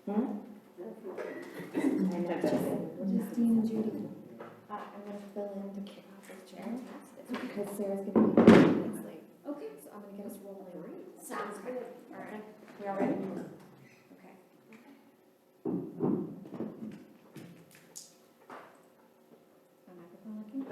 Justine and Judy. I'm gonna fill in the chaos as chair because Sarah's gonna be next late. Okay. So I'm gonna get us rolling. Sounds good. All right. We all ready? Okay. My microphone working?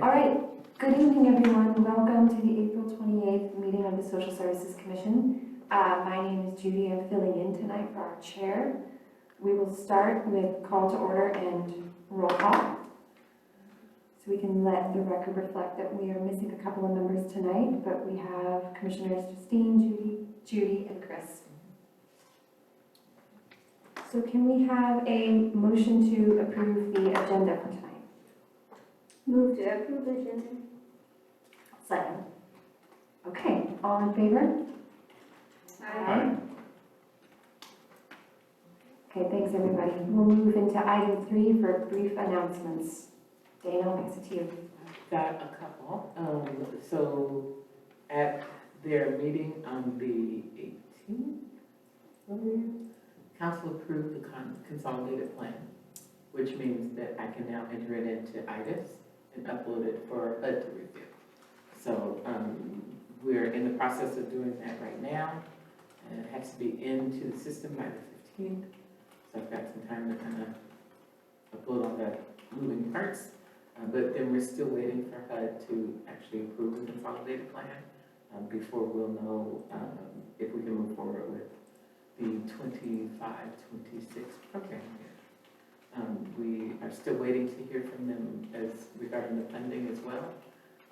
All right, good evening, everyone. Welcome to the April 28th meeting of the Social Services Commission. My name is Judy. I'm filling in tonight for our chair. We will start with call to order and roll call. So we can let the record reflect that we are missing a couple of members tonight, but we have Commissioners Justine, Judy, and Chris. So can we have a motion to approve the agenda for tonight? Move to approve agenda. Second. Okay, all in favor? Aye. Okay, thanks, everybody. We'll move into item 3 for brief announcements. Dana, I'll pass it to you. Got a couple. So at their meeting on the 18th, council approved the consolidated plan, which means that I can now enter it into IDIS and upload it for HUD to review. So we're in the process of doing that right now. And it has to be into the system by the 15th. So I've got some time to kind of upload all the moving parts. But then we're still waiting for HUD to actually approve the consolidated plan before we'll know if we can move forward with the 25-26 program year. We are still waiting to hear from them as regarding the funding as well.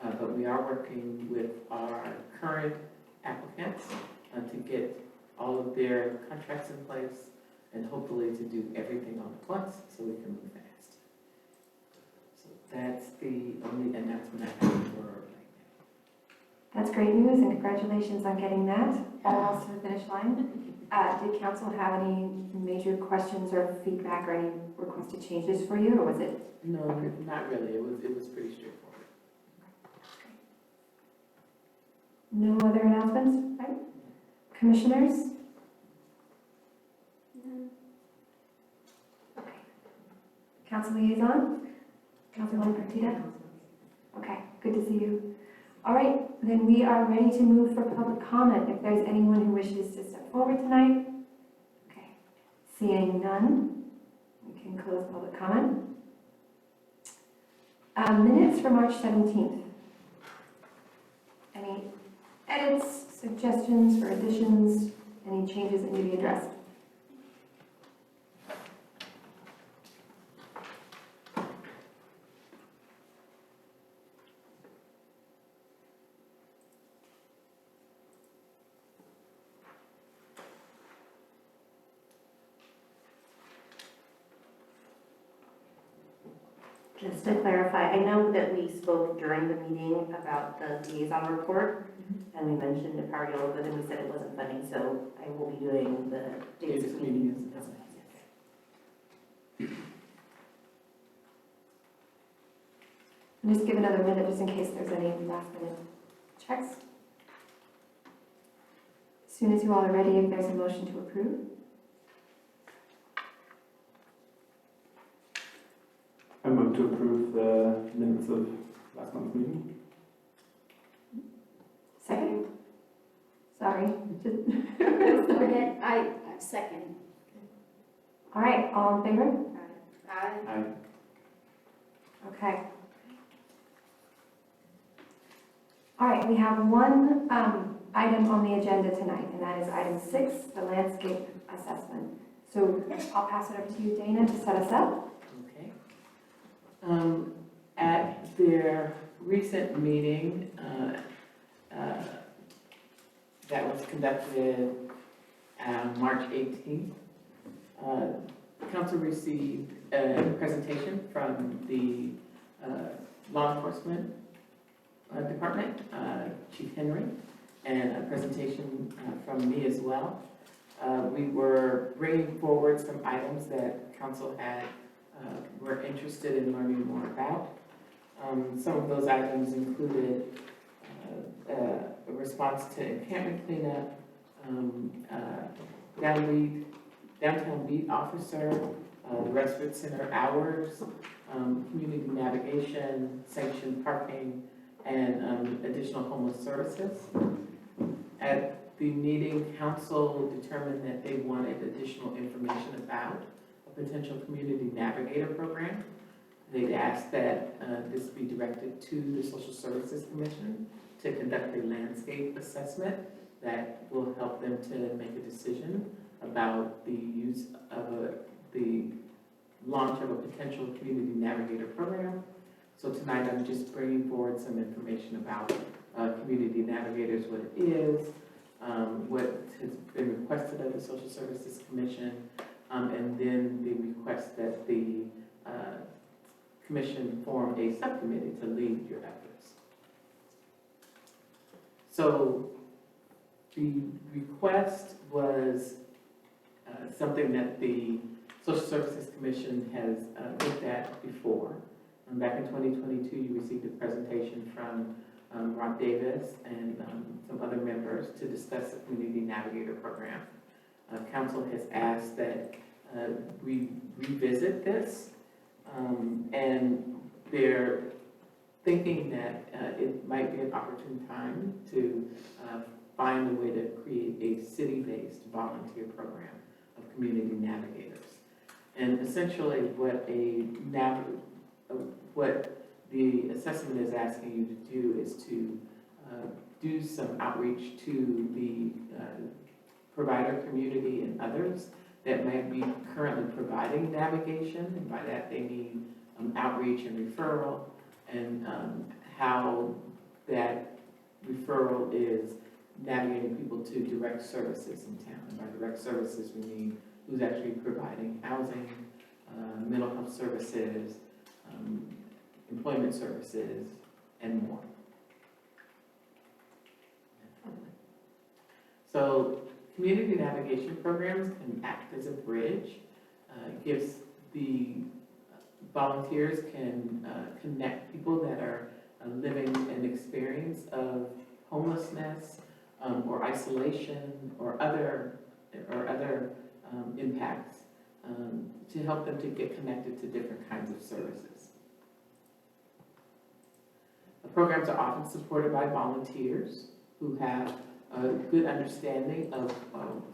But we are working with our current applicants to get all of their contracts in place and hopefully to do everything all at once so we can move fast. So that's the only announcement I have for right now. That's great news, and congratulations on getting that almost to the finish line. Did council have any major questions or feedback or any requested changes for you, or was it? No, not really. It was pretty straightforward. No other announcements? Right? Commissioners? No. Okay. Council liaison? Councilwoman Partida? Okay, good to see you. All right, then we are ready to move for public comment. If there's anyone who wishes to step forward tonight. Okay, seeing none, we can close public comment. Minutes for March 17th. Any edits, suggestions for additions, any changes that need to be addressed? Just to clarify, I know that we spoke during the meeting about the liaison report, and we mentioned the Power Yellow, but then we said it wasn't funding, so I will be doing the dates of meetings. And just give another minute just in case there's any last minute checks. As soon as you all are ready, if there's a motion to approve. I move to approve the minutes of last month's meeting. Second? Sorry. Go ahead. I second. All right, all in favor? Aye. Aye. Okay. All right, we have one item on the agenda tonight, and that is item 6, the landscape assessment. So I'll pass it over to you, Dana, to set us up. Okay. At their recent meeting, that was conducted March 18th, council received a presentation from the law enforcement department, Chief Henry, and a presentation from me as well. We were bringing forward some items that council had were interested in learning more about. Some of those items included a response to encampment cleanup, downtown beat officer, the Rexford Center hours, community navigation, sanctioned parking, and additional homeless services. At the meeting, council determined that they wanted additional information about a potential community navigator program. They'd asked that this be directed to the Social Services Commission to conduct a landscape assessment that will help them to make a decision about the use of the launch of a potential community navigator program. So tonight I'm just bringing forward some information about community navigators, what it is, what has been requested of the Social Services Commission, and then the request that the commission form a subcommittee to lead your efforts. So the request was something that the Social Services Commission has looked at before. Back in 2022, you received a presentation from Rob Davis and some other members to discuss the Community Navigator Program. Council has asked that we revisit this, and they're thinking that it might be an opportune time to find a way to create a city-based volunteer program of community navigators. And essentially what what the assessment is asking you to do is to do some outreach to the provider community and others that might be currently providing navigation, and by that they mean outreach and referral, and how that referral is navigating people to direct services in town. And by direct services, we mean who's actually providing housing, mental health services, employment services, and more. So community navigation programs can act as a bridge. Gives the volunteers can connect people that are living an experience of homelessness or isolation or other impacts to help them to get connected to different kinds of services. The programs are often supported by volunteers who have a good understanding of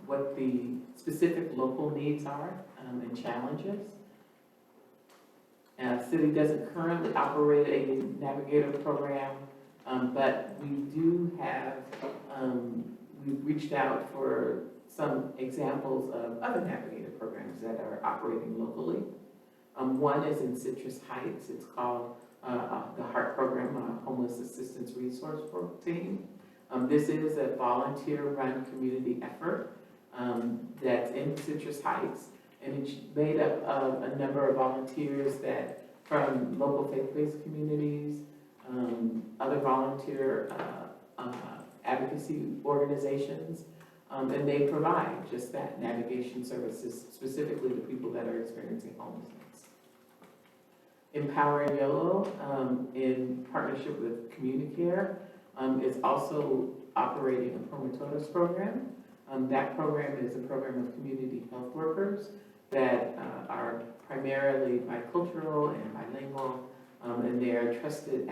what the specific local needs are and challenges. City doesn't currently operate a navigator program, but we do have, we've reached out for some examples of other navigator programs that are operating locally. One is in Citrus Heights. It's called the HEART program, Homeless Assistance Resource Team. This is a volunteer-run community effort that's in Citrus Heights, and it's made up of a number of volunteers that from local faith-based communities, other volunteer advocacy organizations, and they provide just that, navigation services, specifically to people that are experiencing homelessness. Empowering Yolo, in partnership with Communicare, is also operating a Promotores program. That program is a program of community health workers that are primarily bicultural and bilingual, and they are trusted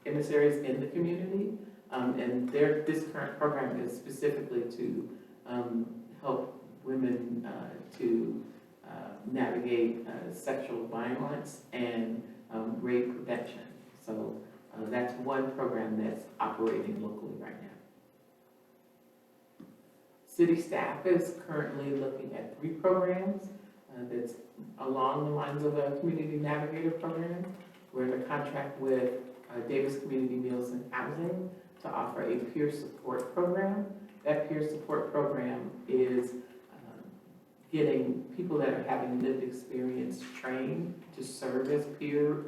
emissaries in the community. And this current program is specifically to help women to navigate sexual violence and rape prevention. So that's one program that's operating locally right now. City staff is currently looking at 3 programs that's along the lines of a community navigator program. We're in a contract with Davis Community Meals and Housing to offer a peer support program. That peer support program is getting people that are having lived experience trained to serve as peer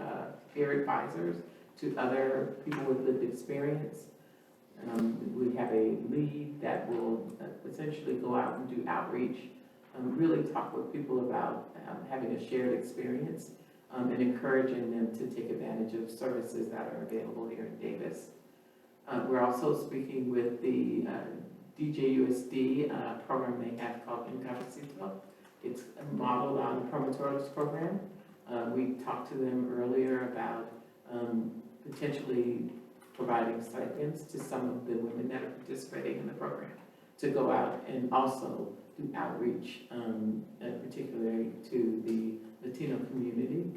advisors to other people with lived experience. We have a lead that will essentially go out and do outreach, really talk with people about having a shared experience and encouraging them to take advantage of services that are available here in Davis. We're also speaking with the DJUSD program they have called Incapacito. It's modeled on the Promotoros program. We talked to them earlier about potentially providing stipends to some of the women that are participating in the program to go out and also do outreach, particularly to the Latino community,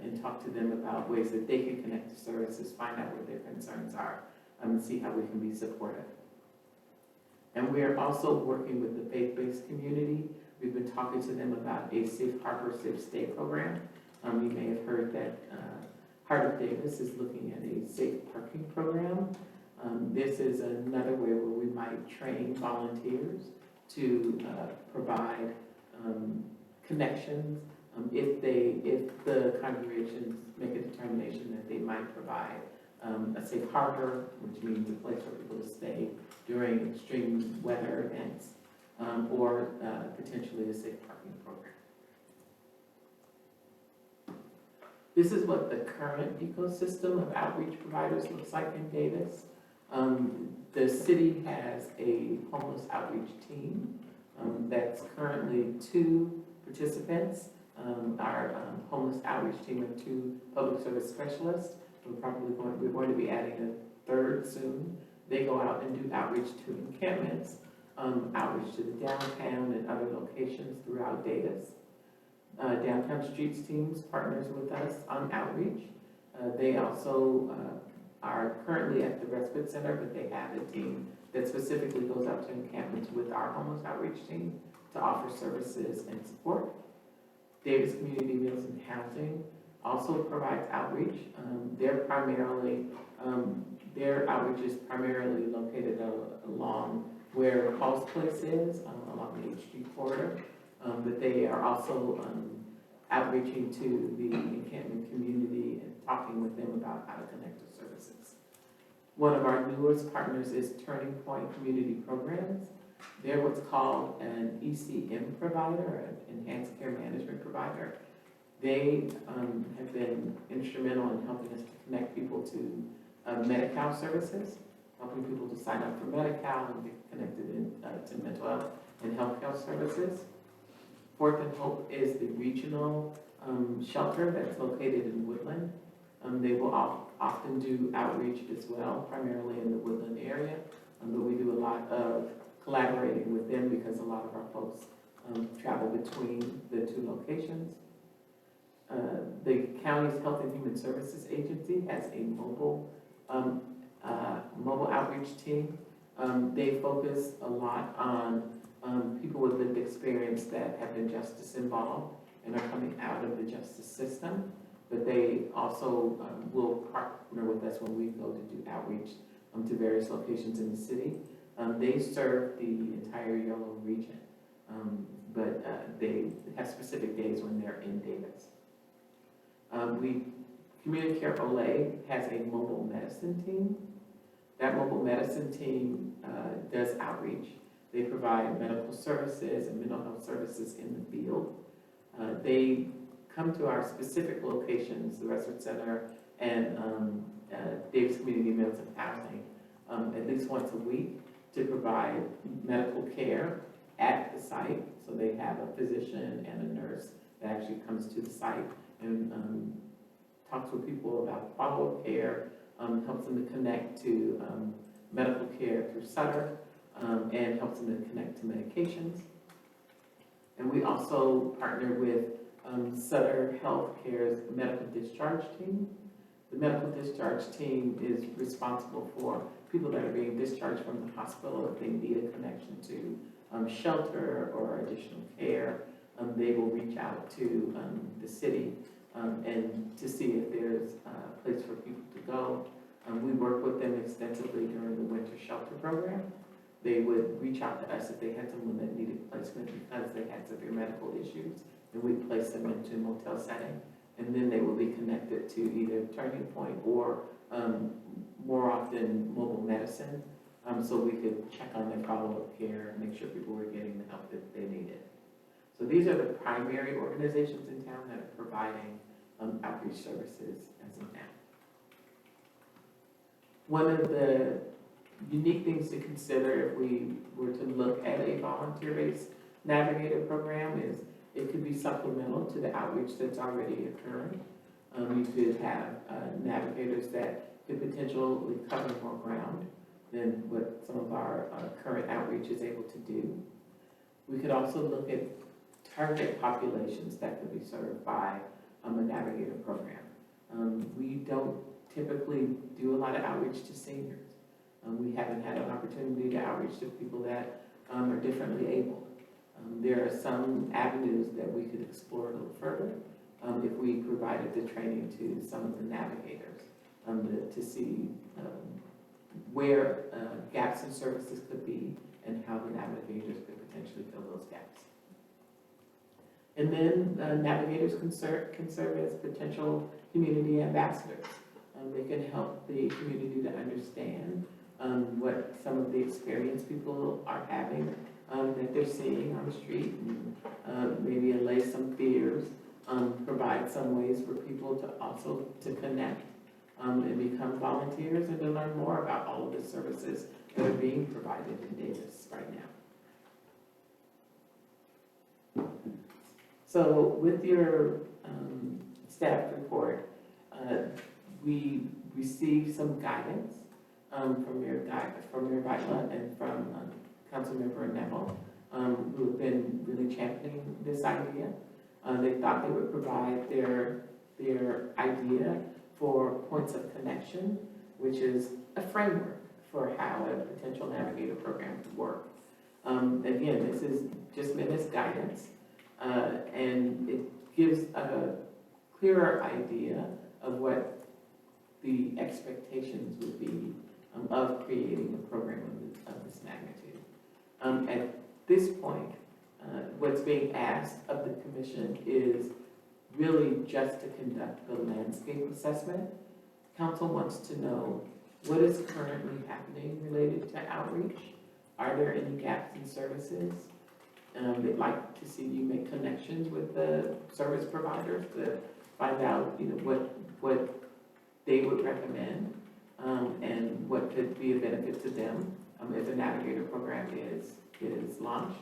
and talk to them about ways that they can connect to services, find out what their concerns are, and see how we can be supportive. And we are also working with the faith-based community. We've been talking to them about a Safe Harbor, Safe Stay program. You may have heard that Heart of Davis is looking at a safe parking program. This is another way where we might train volunteers to provide connections if the congregations make a determination that they might provide a safe harbor, which means a place for people to stay during extreme weather events, or potentially a safe parking program. This is what the current ecosystem of outreach providers looks like in Davis. The city has a homeless outreach team that's currently 2 participants. Our homeless outreach team of 2 public service specialists. We're going to be adding a 3rd soon. They go out and do outreach to encampments, outreach to the downtown and other locations throughout Davis. Downtown Streets teams partners with us on outreach. They also are currently at the Respite Center, but they have a team that specifically goes out to encampments with our homeless outreach team to offer services and support. Davis Community Meals and Housing also provides outreach. Their outreach is primarily located along where Hall's Place is, along the H Street corridor. But they are also outreaching to the encampment community and talking with them about how to connect to services. One of our newest partners is Turning Point Community Programs. They're what's called an ECM provider, an enhanced care management provider. They have been instrumental in helping us to connect people to Medi-Cal services, helping people to sign up for Medi-Cal and get connected to mental health and healthcare services. Fourth and Hope is the regional shelter that's located in Woodland. They will often do outreach as well, primarily in the Woodland area, but we do a lot of collaborating with them because a lot of our folks travel between the 2 locations. The county's Health and Human Services Agency has a mobile outreach team. They focus a lot on people with lived experience that have been justice involved and are coming out of the justice system, but they also will partner with us when we go to do outreach to various locations in the city. They serve the entire Yolo region, but they have specific days when they're in Davis. Community Care Olay has a mobile medicine team. That mobile medicine team does outreach. They provide medical services and mental health services in the field. They come to our specific locations, the Respite Center and Davis Community Meals and Housing, at least once a week to provide medical care at the site. So they have a physician and a nurse that actually comes to the site and talks with people about follow-up care, helps them to connect to medical care through Sutter, and helps them to connect to medications. And we also partner with Sutter Healthcare's medical discharge team. The medical discharge team is responsible for people that are being discharged from the hospital if they need a connection to shelter or additional care, they will reach out to the city and to see if there's a place for people to go. We work with them extensively during the winter shelter program. They would reach out to us if they had someone that needed placement because they had severe medical issues, and we'd place them into a motel setting. And then they will be connected to either Turning Point or more often mobile medicine, so we could check on their follow-up care and make sure people were getting the help that they needed. So these are the primary organizations in town that are providing outreach services as of now. One of the unique things to consider if we were to look at a volunteer-based navigator program is it could be supplemental to the outreach that's already occurring. You could have navigators that could potentially cover more ground than what some of our current outreach is able to do. We could also look at target populations that could be served by a navigator program. We don't typically do a lot of outreach to seniors. We haven't had an opportunity to outreach to people that are differently able. There are some avenues that we could explore a little further if we provided the training to some of the navigators to see where gaps in services could be and how the navigators could potentially fill those gaps. And then navigators can serve as potential community ambassadors. They can help the community to understand what some of the experience people are having that they're seeing on the street, and maybe allay some fears, provide some ways for people to also to connect and become volunteers and to learn more about all of the services that are being provided in Davis right now. So with your staff report, we received some guidance from your Viola and from Councilmember Neville, who have been really championing this idea. They thought they would provide their idea for points of connection, which is a framework for how a potential navigator program could work. Again, this is just meant as guidance, and it gives a clearer idea of what the expectations would be of creating a program of this magnitude. At this point, what's being asked of the commission is really just to conduct the landscape assessment. Council wants to know what is currently happening related to outreach. Are there any gaps in services? They'd like to see you make connections with the service providers to find out, what they would recommend and what could be a benefit to them if a navigator program is launched.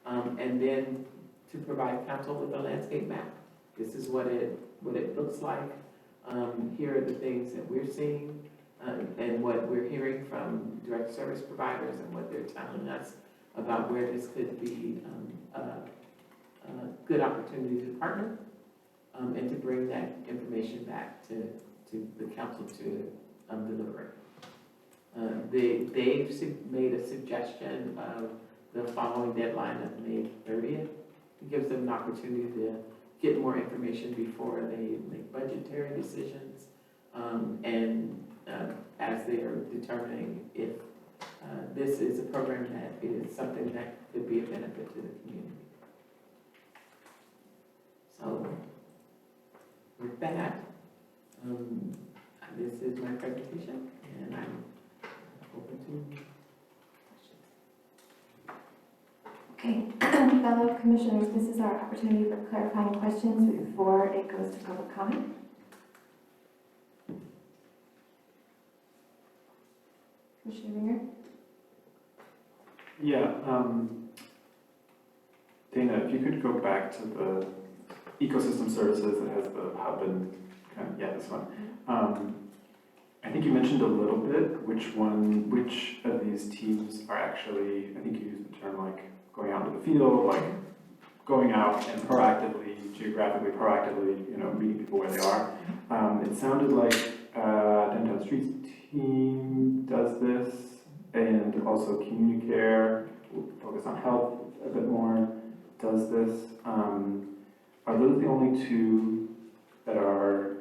And then to provide council with a landscape map. This is what it looks like. Here are the things that we're seeing and what we're hearing from direct service providers and what they're telling us about where this could be a good opportunity to partner and to bring that information back to the council to deliberate. They've made a suggestion of the following deadline of May 30th. It gives them an opportunity to get more information before they make budgetary decisions and as they are determining if this is a program that is something that could be a benefit to the community. So with that, this is my presentation, and I'm open to questions. Okay, fellow commissioners, this is our opportunity for clarifying questions before it goes to public comment. Commissioner Ringer? Yeah, Dana, if you could go back to the ecosystem services that has the hub and this one. I think you mentioned a little bit which of these teams are actually, I think you used the term like going out into the field, like going out and geographically proactively, meeting people where they are. It sounded like Downtown Streets team does this, and also Communicare focus on health a bit more, does this. Are those the only two that are,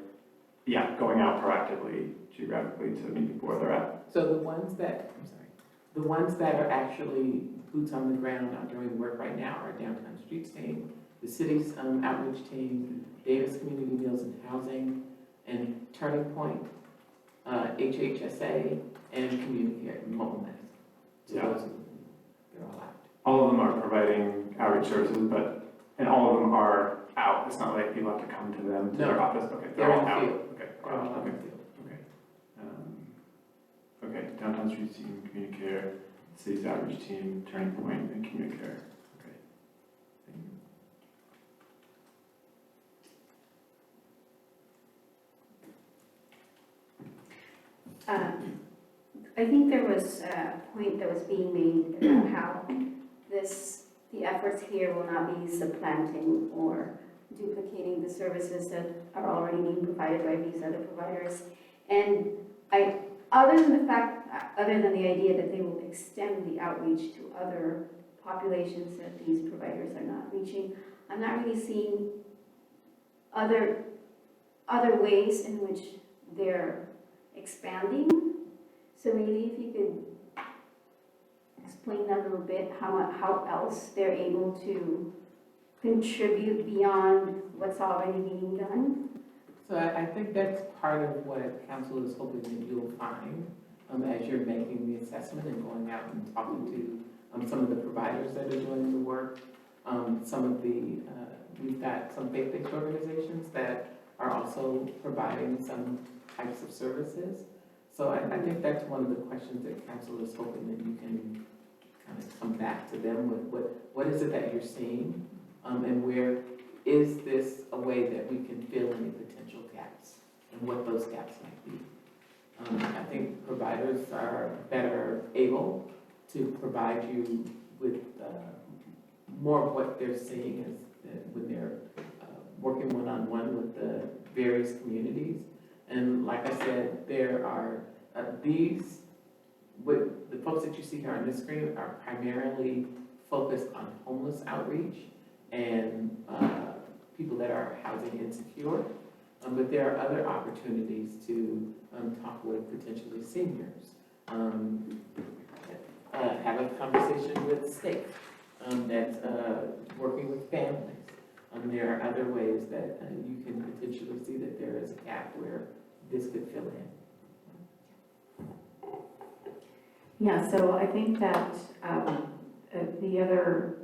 going out proactively, geographically to meet people where they're at? So the ones that, I'm sorry, the ones that are actually boots on the ground out doing work right now are Downtown Streets team, the city's outreach team, Davis Community Meals and Housing, and Turning Point, HHSA, and Community Care, Mobile Medicine. So Yeah. those, they're all out. All of them are providing outreach services, and all of them are out. It's not like people have to come to them, to their No. office. Okay, They're they're all in the out. field. Okay, They're all out okay, in the field. okay. Downtown Streets team, Community Care, City's outreach team, Turning Point, and Community Care. Okay. Thank you. I think there was a point that was being made about how the efforts here will not be supplanting or duplicating the services that are already being provided by these other providers. And other than the idea that they will extend the outreach to other populations that these providers are not reaching, I'm not really seeing other ways in which they're expanding. So maybe if you could explain that a little bit, how else they're able to contribute beyond what's already being done? So I think that's part of what council is hoping that you'll find as you're making the assessment and going out and talking to some of the providers that are doing the work. We've got some faith-based organizations that are also providing some types of services. So I think that's one of the questions that council is hoping that you can kind of come back to them with what is it that you're seeing? And where is this a way that we can fill any potential gaps and what those gaps might be? I think providers are better able to provide you with more of what they're seeing when they're working one-on-one with the various communities. And like I said, there are the folks that you see here on this screen are primarily focused on homeless outreach and people that are housing insecure. But there are other opportunities to talk with potentially seniors. Have a conversation with state that's working with families. There are other ways that you can potentially see that there is a gap where this could fill in. Yeah, so I think that the other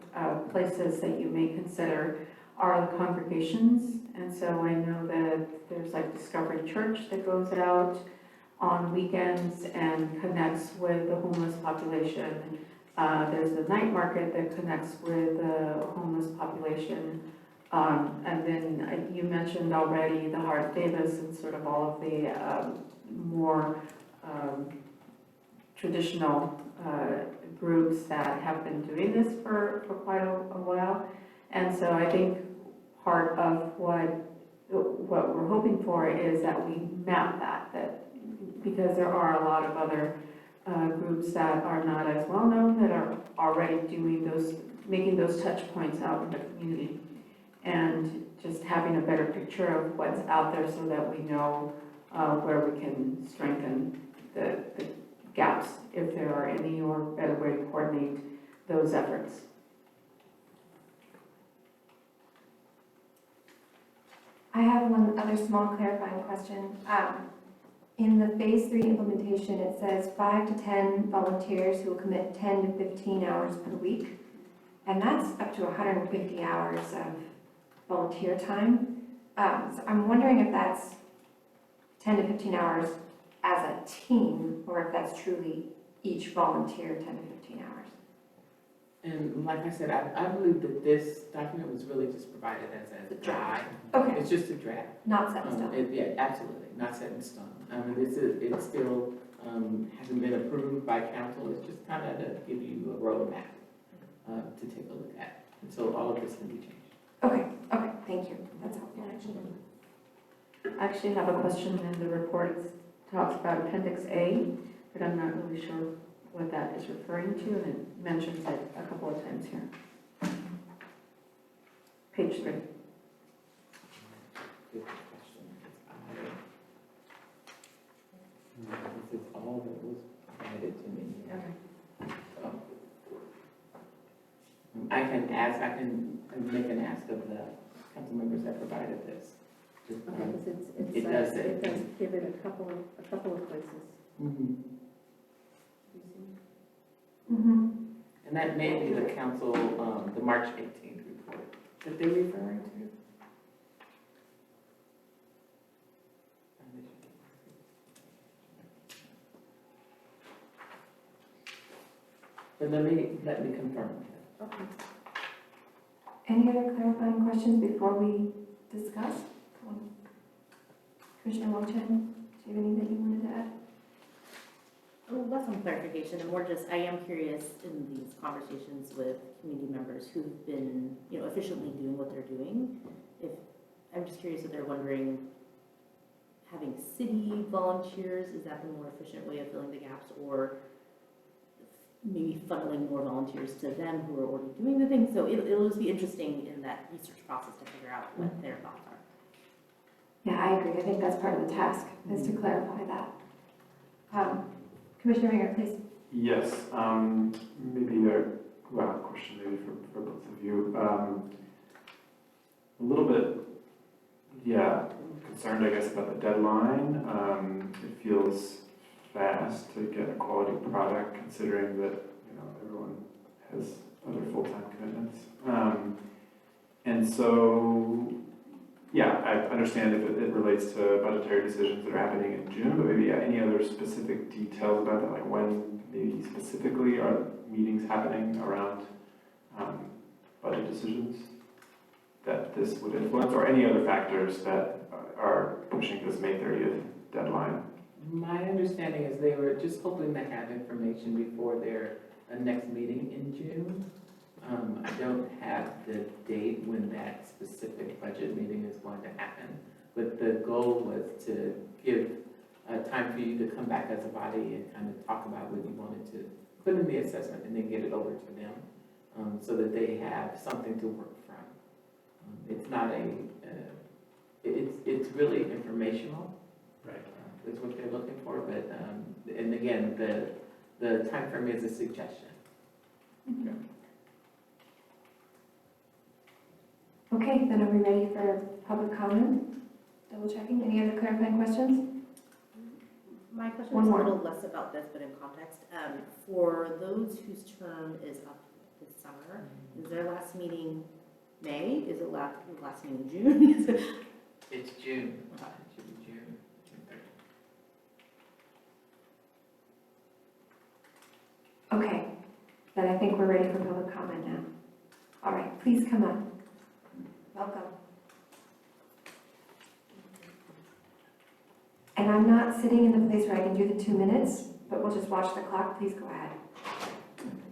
places that you may consider are the congregations. And so I know that there's like Discovery Church that goes out on weekends and connects with the homeless population. There's the night market that connects with the homeless population. And then you mentioned already the Heart of Davis and sort of all of the more traditional groups that have been doing this for quite a while. And so I think part of what we're hoping for is that we map that because there are a lot of other groups that are not as well known that are already making those touch points out in the community. And just having a better picture of what's out there so that we know where we can strengthen the gaps, if there are any, or better way to coordinate those efforts. I have one other small clarifying question. In the phase 3 implementation, it says 5 to 10 volunteers who will commit 10 to 15 hours per week. And that's up to 150 hours of volunteer time. So I'm wondering if that's 10 to 15 hours as a team, or if that's truly each volunteer 10 to 15 hours. And like I said, I believe that this document was really just provided as a guide. Okay, It's just a draft. not set in stone. Yeah, absolutely, not set in stone. It still hasn't been approved by council. It's just kind of to give you a roadmap to take a look at. And so all of this can be changed. Okay, thank you. That's helpful. I actually have a question in the report. It talks about Appendix A, but I'm not really sure what that is referring to, and it mentions it a couple of times here. Page 3. Good question. This is all that was provided to me. So, I can make an ask of the council members that provided this. Just, Because It does say. it does give it a couple of places. mhm. Mm-hmm. And that may be the council, the March 18th report that they're referring to. But let me confirm. Okay. Any other clarifying questions before we discuss? Commissioner Wong Chen, do you have anything you wanted to add? Less on clarification, and more just, I am curious in these conversations with community members who've been, efficiently doing what they're doing. I'm just curious if they're wondering, having city volunteers, is that the more efficient way of filling the gaps? Or maybe funneling more volunteers to them who are already doing the thing? So it'll just be interesting in that research process to figure out what their thoughts are. Yeah, I agree. I think that's part of the task, is to clarify that. Commissioner Ringer, please. Yes, maybe a question maybe for both of you. A little bit, yeah, concerned, I guess, about the deadline. It feels fast to get a quality product, considering that, everyone has other full-time commitments. And so, yeah, I understand if it relates to budgetary decisions that are happening in June, but maybe any other specific details about that, like when maybe specifically are meetings happening around budget decisions that this would influence, or any other factors that are pushing this May 30th deadline? My understanding is they were just hoping to have information before their next meeting in June. I don't have the date when that specific budget meeting is going to happen, but the goal was to give time for you to come back as a body and kind of talk about what you wanted to put in the assessment and then get it over to them, so that they have something to work from. It's not it's really informational. Right. Is what they're looking for, but, and again, the time frame is a suggestion. Okay, then are we ready for public comment? Double checking. Any other clarifying questions? My question One is a more. little less about this, but in context. For those whose term is up this summer, is their last meeting May? Is it last meeting June? It's June. It should be June. Okay, then I think we're ready for public comment now. All right, please come up. Welcome. And I'm not sitting in the place where I can do the 2 minutes, but we'll just watch the clock. Please go ahead.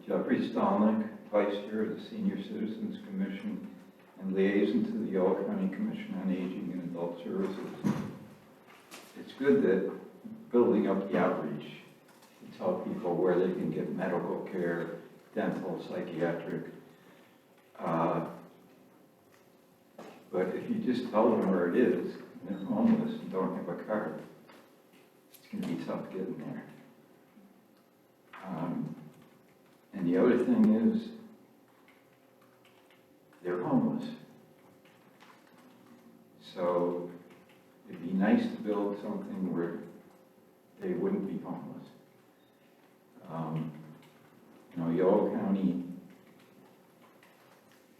Jeffrey Stolnick, Vice Chair of the Senior Citizens Commission and Liaison to the Yolo County Commission on Aging and Adult Services. It's good that building up the outreach to tell people where they can get medical care, dental, psychiatric. But if you just tell them where it is, and they're homeless and don't have a card, it's going to be tough getting there. And the other thing is, they're homeless. So it'd be nice to build something where they wouldn't be homeless. Yolo County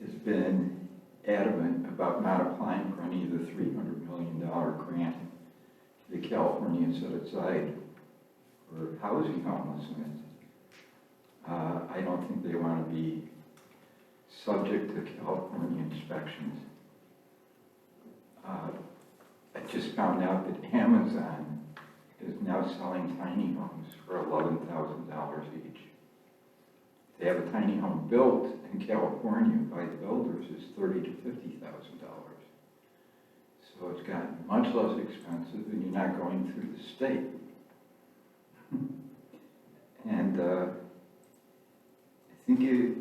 has been adamant about not applying for any of the $300 million grant the California set aside for housing homelessness. I don't think they want to be subject to California inspections. I just found out that Amazon is now selling tiny homes for $11,000 each. They have a tiny home built in California by the builders is $30,000 to $50,000. So it's gotten much less expensive, and you're not going through the state. And I think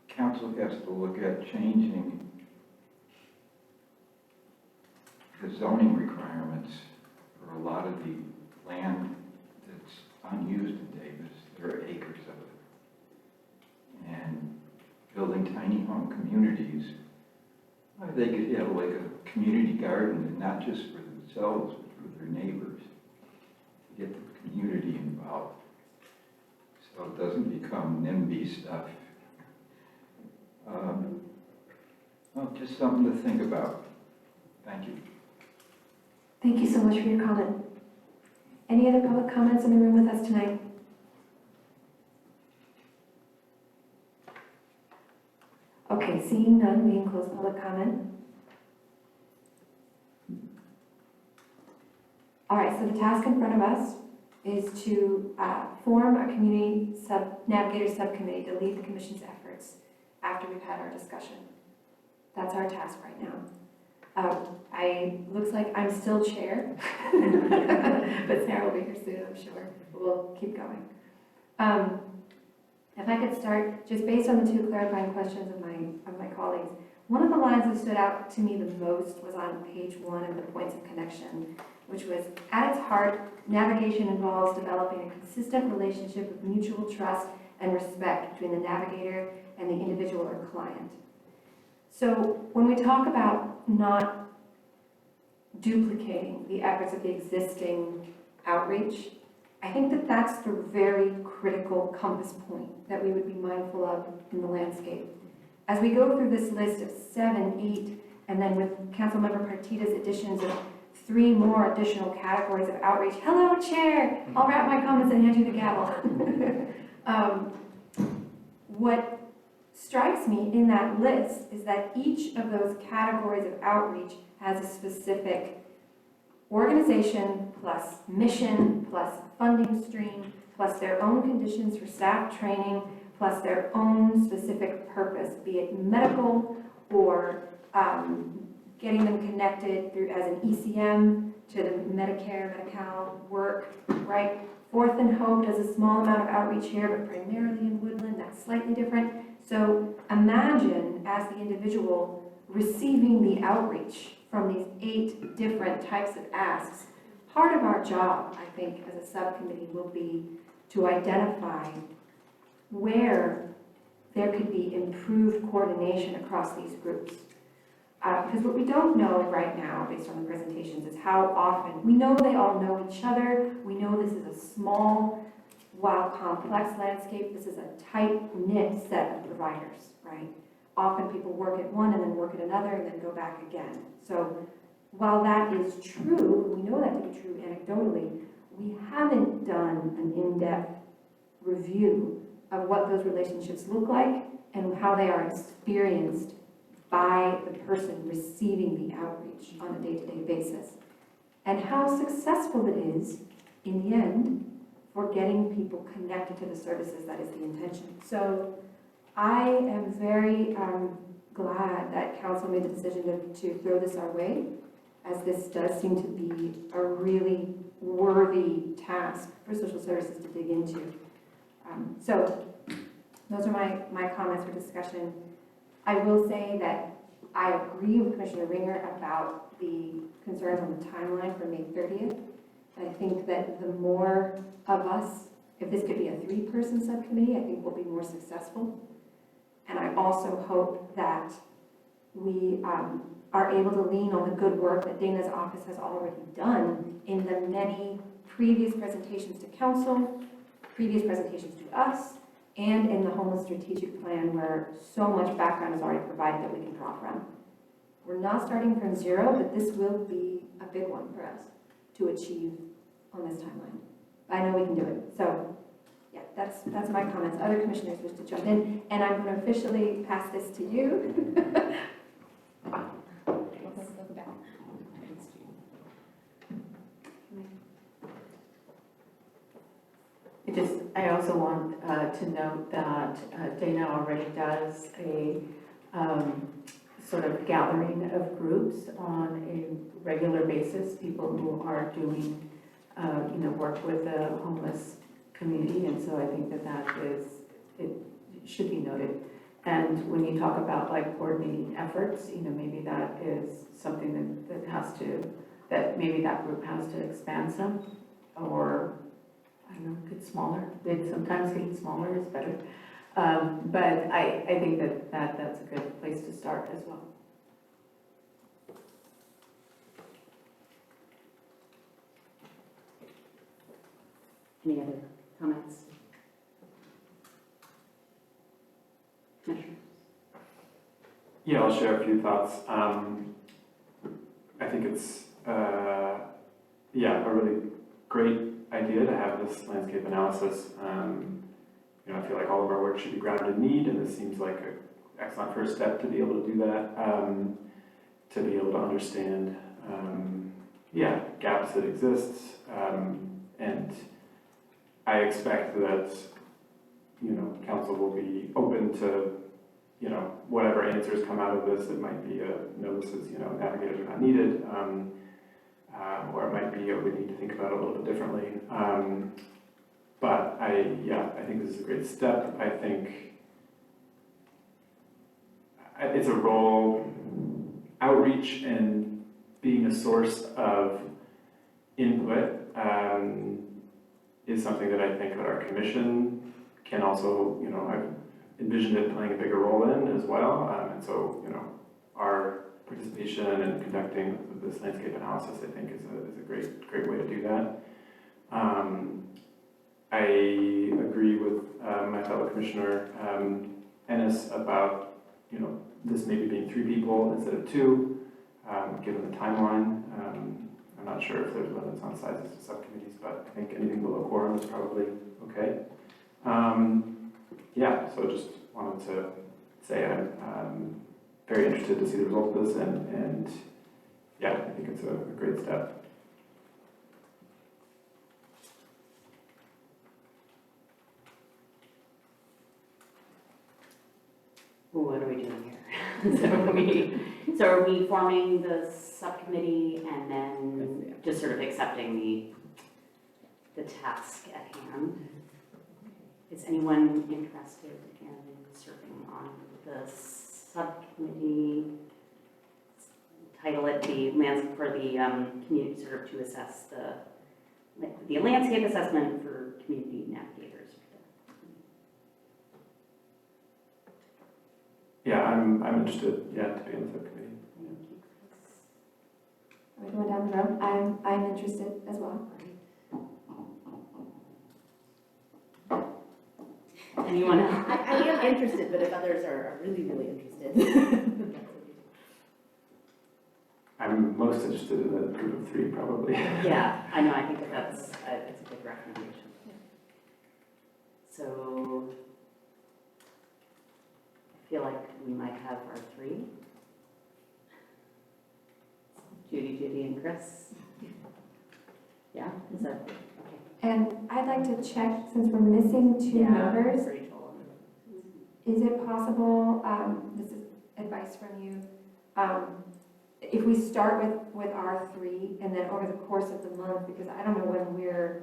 council has to look at changing the zoning requirements for a lot of the land that's unused in Davis. There are acres of it. And building tiny home communities, they could have like a community garden, and not just for themselves, but for their neighbors, to get the community involved. So it doesn't become NIMBY stuff. Well, just something to think about. Thank you. Thank you so much for your comment. Any other public comments in the room with us tonight? Okay, seeing none, we can close public comment. All right, so the task in front of us is to form a community navigator subcommittee to lead the commission's efforts after we've had our discussion. That's our task right now. Looks like I'm still chair, but Sarah will be here soon, I'm sure. We'll keep going. If I could start, just based on the two clarifying questions of my colleagues, one of the lines that stood out to me the most was on page 1 of the points of connection, which was, at its heart, navigation involves developing a consistent relationship of mutual trust and respect between the navigator and the individual or client. So when we talk about not duplicating the efforts of the existing outreach, I think that that's the very critical compass point that we would be mindful of in the landscape. As we go through this list of 7, 8, and then with Councilmember Partita's additions of 3 more additional categories of outreach. Hello, Chair! I'll wrap my comments and hand you the gavel. What strikes me in that list is that each of those categories of outreach has a specific organization, plus mission, plus funding stream, plus their own conditions for staff training, plus their own specific purpose, be it medical or getting them connected through as an ECM to the Medicare, Medi-Cal work, right? Fourth and Hope does a small amount of outreach here, but primarily in Woodland, that's slightly different. So imagine as the individual receiving the outreach from these 8 different types of asks. Part of our job, I think, as a subcommittee will be to identify where there could be improved coordination across these groups. Because what we don't know right now, based on the presentations, is how often, we know they all know each other, we know this is a small, while complex landscape, this is a tight-knit set of providers, right? Often people work at one and then work at another and then go back again. So while that is true, we know that to be true anecdotally, we haven't done an in-depth review of what those relationships look like and how they are experienced by the person receiving the outreach on a day-to-day basis, and how successful it is in the end for getting people connected to the services that is the intention. So I am very glad that council made the decision to throw this our way, as this does seem to be a really worthy task for social services to dig into. So those are my comments for discussion. I will say that I agree with Commissioner Ringer about the concerns on the timeline for May 30th. I think that the more of us, if this could be a 3-person subcommittee, I think we'll be more successful. And I also hope that we are able to lean on the good work that Dana's office has already done in the many previous presentations to council, previous presentations to us, and in the homeless strategic plan, where so much background is already provided that we can draw from. We're not starting from 0, but this will be a big one for us to achieve on this timeline. I know we can do it. So yeah, that's my comments. Other commissioners wish to jump in, and I'm going to officially pass this to you. I also want to note that Dana already does a sort of gathering of groups on a regular basis, people who are doing, work with the homeless community, and so I think it should be noted. And when you talk about like coordinating efforts, maybe that is something that maybe that group has to expand some, or, I don't know, get smaller. Sometimes getting smaller is better. But I think that's a good place to start as well. Any other comments? Commissioner? Yeah, I'll share a few thoughts. I think it's, a really great idea to have this landscape analysis. I feel like all of our work should be grounded in need, and this seems like an excellent first step to be able to do that, to be able to understand, gaps that exist, and I expect that, council will be open to, whatever answers come out of this. It might be notices, navigators are not needed, or it might be, we need to think about it a little bit differently. But I think this is a great step. I think it's a role, outreach and being a source of input is something that I think that our commission can also, I've envisioned it playing a bigger role in as well. And so, our participation in conducting this landscape analysis, I think, is a great way to do that. I agree with my fellow Commissioner Ennis about, this maybe being 3 people instead of 2, given the timeline. I'm not sure if there's limits on sizes to subcommittees, but I think anything below quorum is probably okay. So just wanted to say I'm very interested to see the result of this, and I think it's a great step. What are we doing here? So are we forming the subcommittee and then just sort of accepting the task at hand? Is anyone interested in serving on the subcommittee? Title it the community, sort of to assess the landscape assessment for community navigators. Yeah, I'm interested, to be on the subcommittee. Are we going down the road? I'm interested as well. Anyone else? I am interested, but if others are really, really interested. I'm most interested in the group of 3, probably. Yeah, I know, I think that's a good recommendation. So I feel like we might have our 3. Judy, and Chris. Yeah, is that okay? And I'd like to check, since we're missing 2 members, Rachel. is it possible, this is advice from you, if we start with our 3 and then over the course of the month, because I don't know when we're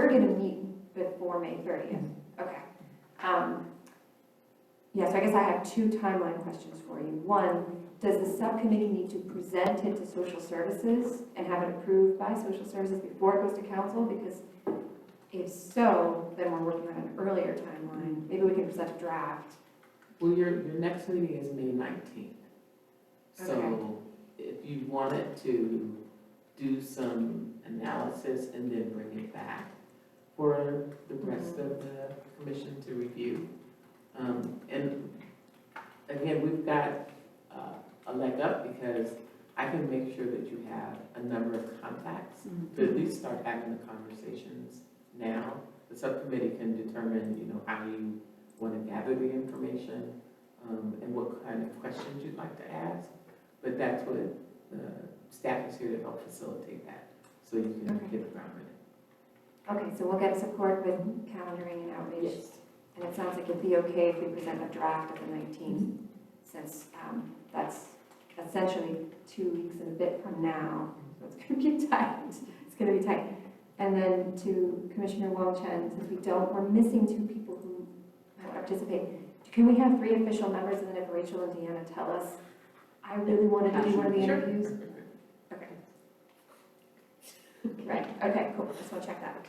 going to meet before May 30th. Okay. So I guess I have 2 timeline questions for you. One, does the subcommittee need to present it to social services and have it approved by social services before it goes to council? Because if so, then we're working on an earlier timeline. Maybe we can present a draft. Well, your next meeting is May 19th. So if you wanted to do some analysis and then bring it back for the rest of the commission to review. And again, we've got a leg up because I can make sure that you have a number of contacts to at least start having the conversations now. The subcommittee can determine, how you want to gather the information and what kind of questions you'd like to ask. But that's what the staff is here to help facilitate that, so you can hit the ground running. Okay, so we'll get support with calendaring and outreach. Yes. And it sounds like it'd be okay if we present a draft of the 19th, since that's essentially 2 weeks and a bit from now. So it's going to be tight. It's going to be tight. And then to Commissioner Wong Chen, since we're missing 2 people who want to participate. Can we have 3 official members, and then if Rachel and Deanna tell us, I really want to do one of the Sure. interviews? Okay. Right, okay, cool, just want to check that.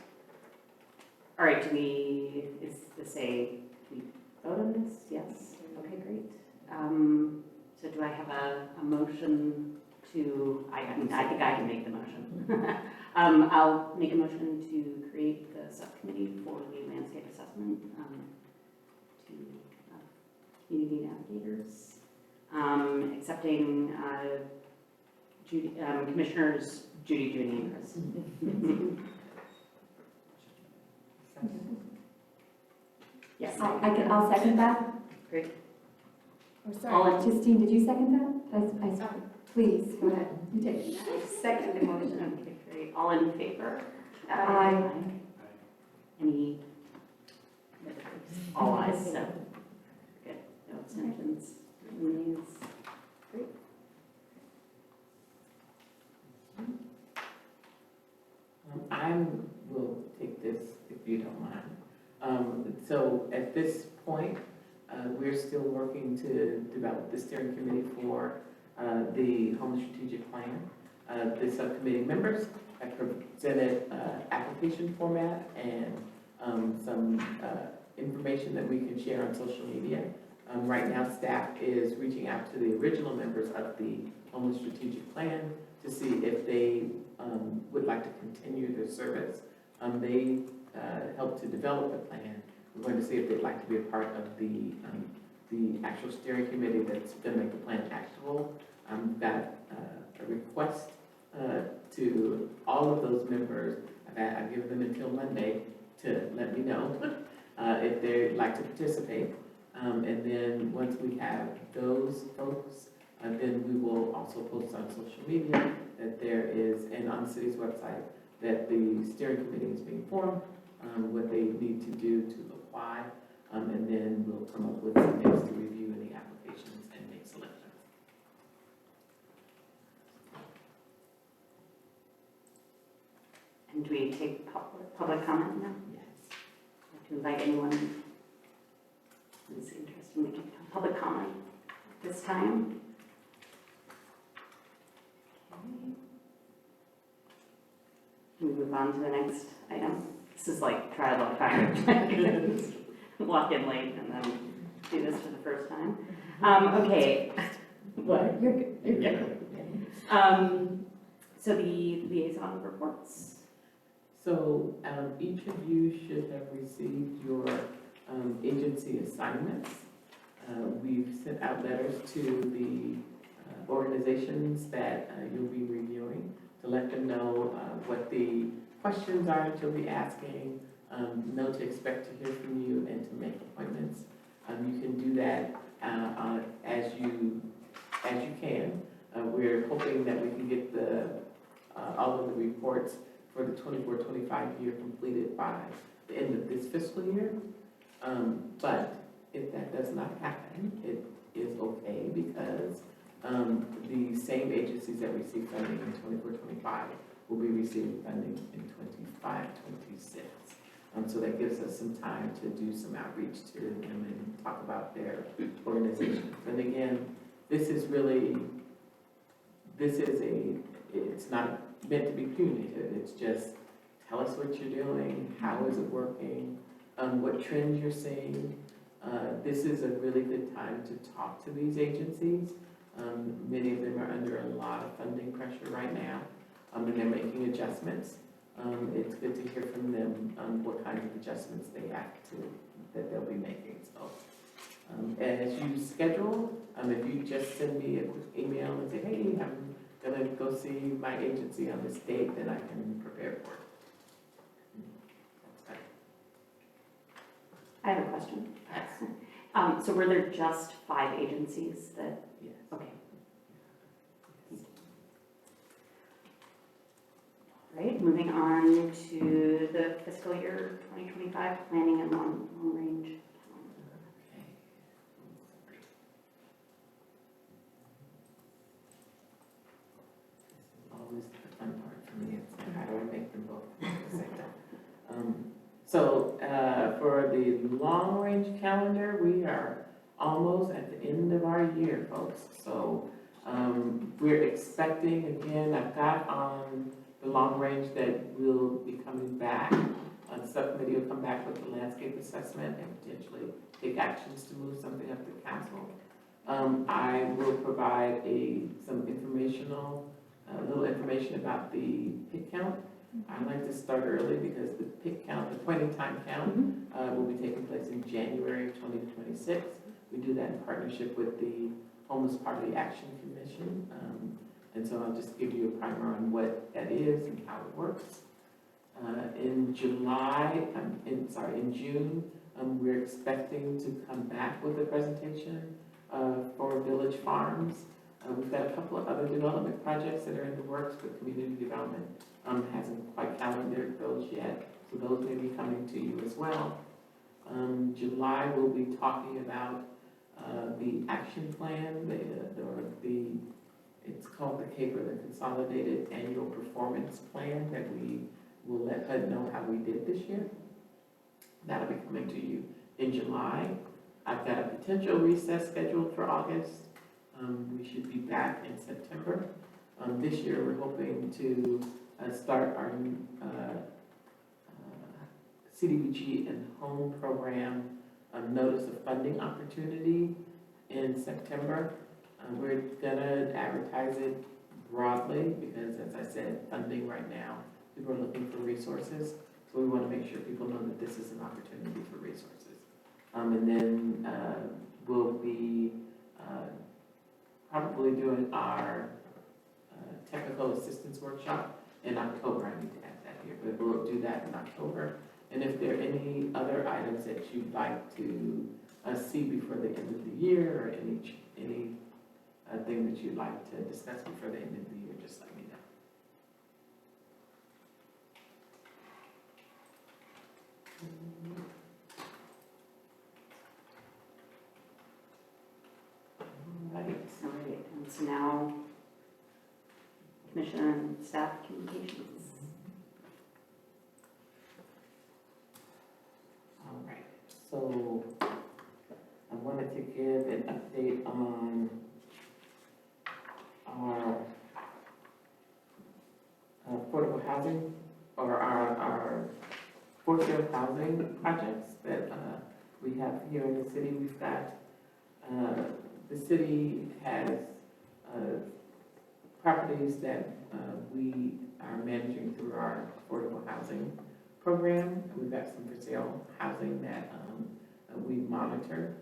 All right, is this we vote on this? Yes, okay, great. So do I have a motion to, I think I can make the motion. I'll make a motion to create the subcommittee for the landscape assessment, to community navigators, accepting Commissioners Judy, Judy, and Chris. Yes. I'll second that. Great. Oh, All sorry, Justine, did you second that? Please, go ahead, you take it. Second the motion, okay, great. All in favor? Aye. Any? All ayes, so, good, no abstentions, nays. Great. I will take this if you don't mind. So at this point, we're still working to develop the steering committee for the Homeless Strategic Plan. The subcommittee members have presented application format and some information that we can share on social media. Right now, staff is reaching out to the original members of the Homeless Strategic Plan to see if they would like to continue their service. They helped to develop the plan. We're going to see if they'd like to be a part of the actual steering committee that's going to make the plan actionable. Got a request to all of those members. I've given them until Monday to let me know if they'd like to participate. And then once we have those folks, then we will also post on social media that there is, and on the city's website, that the steering committee is being formed, what they need to do to apply, and then we'll come up with some things to review in the applications and make selections. And do we take public comment now? Yes. I'd like to invite anyone who's interested in making public comment at this time. Okay. Can we move on to the next item? This is like trial by fire. Walk in late and then do this for the first time. Okay. What? You're good. Yeah. So the liaison reports. So each of you should have received your agency assignments. We've sent out letters to the organizations that you'll be reviewing to let them know what the questions are that you'll be asking, know to expect to hear from you, and to make appointments. You can do that as you can. We're hoping that we can get all of the reports for the 24-25 year completed by the end of this fiscal year. But if that does not happen, it is okay, because the same agencies that receive funding in 24-25 will be receiving funding in 25-26. So that gives us some time to do some outreach to them and talk about their organizations. And again, it's not meant to be punitive. It's just, tell us what you're doing, how is it working, what trends you're seeing. This is a really good time to talk to these agencies. Many of them are under a lot of funding pressure right now, and they're making adjustments. It's good to hear from them what kinds of adjustments that they'll be making. So, and as you schedule, if you just send me a quick email and say, hey, I'm gonna go see my agency on this date, then I can prepare for it. That's fine. I have a question. So were there just 5 agencies that, Yes. okay. All right, moving on to the fiscal year 2025 planning and long-range calendar. Okay. This is always the fun part for me. It's like, how do I make them both the We're expecting, again, I've got on the long range that we'll be coming back. The subcommittee will come back with the landscape assessment and potentially take actions to move something up to council. I will provide some informational, little information about the pit count. I like to start early because the pit count, the point in time count, will be taking place in January of 2026. We do that in partnership with the Homeless Poverty Action Commission. And so I'll just give you a primer on what that is and how it works. In June, we're expecting to come back with a presentation for Village Farms. We've got a couple of other development projects that are in the works, but community development hasn't quite calendared those yet. So those may be coming to you as well. July, we'll be talking about the action plan, it's called the CAPER, the Consolidated Annual Performance Plan, that we will let HUD know how we did this year. That'll be coming to you in July. I've got a potential recess scheduled for August. We should be back in September. This year, we're hoping to start our CDBG and Home Program Notice of Funding Opportunity in September. We're gonna advertise it broadly because, as I said, funding right now, people are looking for resources. So we want to make sure people know that this is an opportunity for resources. And then we'll be probably doing our technical assistance workshop in October. I need to add that here, but we'll do that in October. And if there are any other items that you'd like to see before the end of the year, or any thing that you'd like to discuss before the end of the year, just let me know. All right, and so now, Commissioner and staff communications. All right, so I wanted to give an update on our affordable housing, or our for-sale housing projects that we have here in the city. We've got, the city has properties that we are managing through our affordable housing program. We've got some for sale housing that we monitor.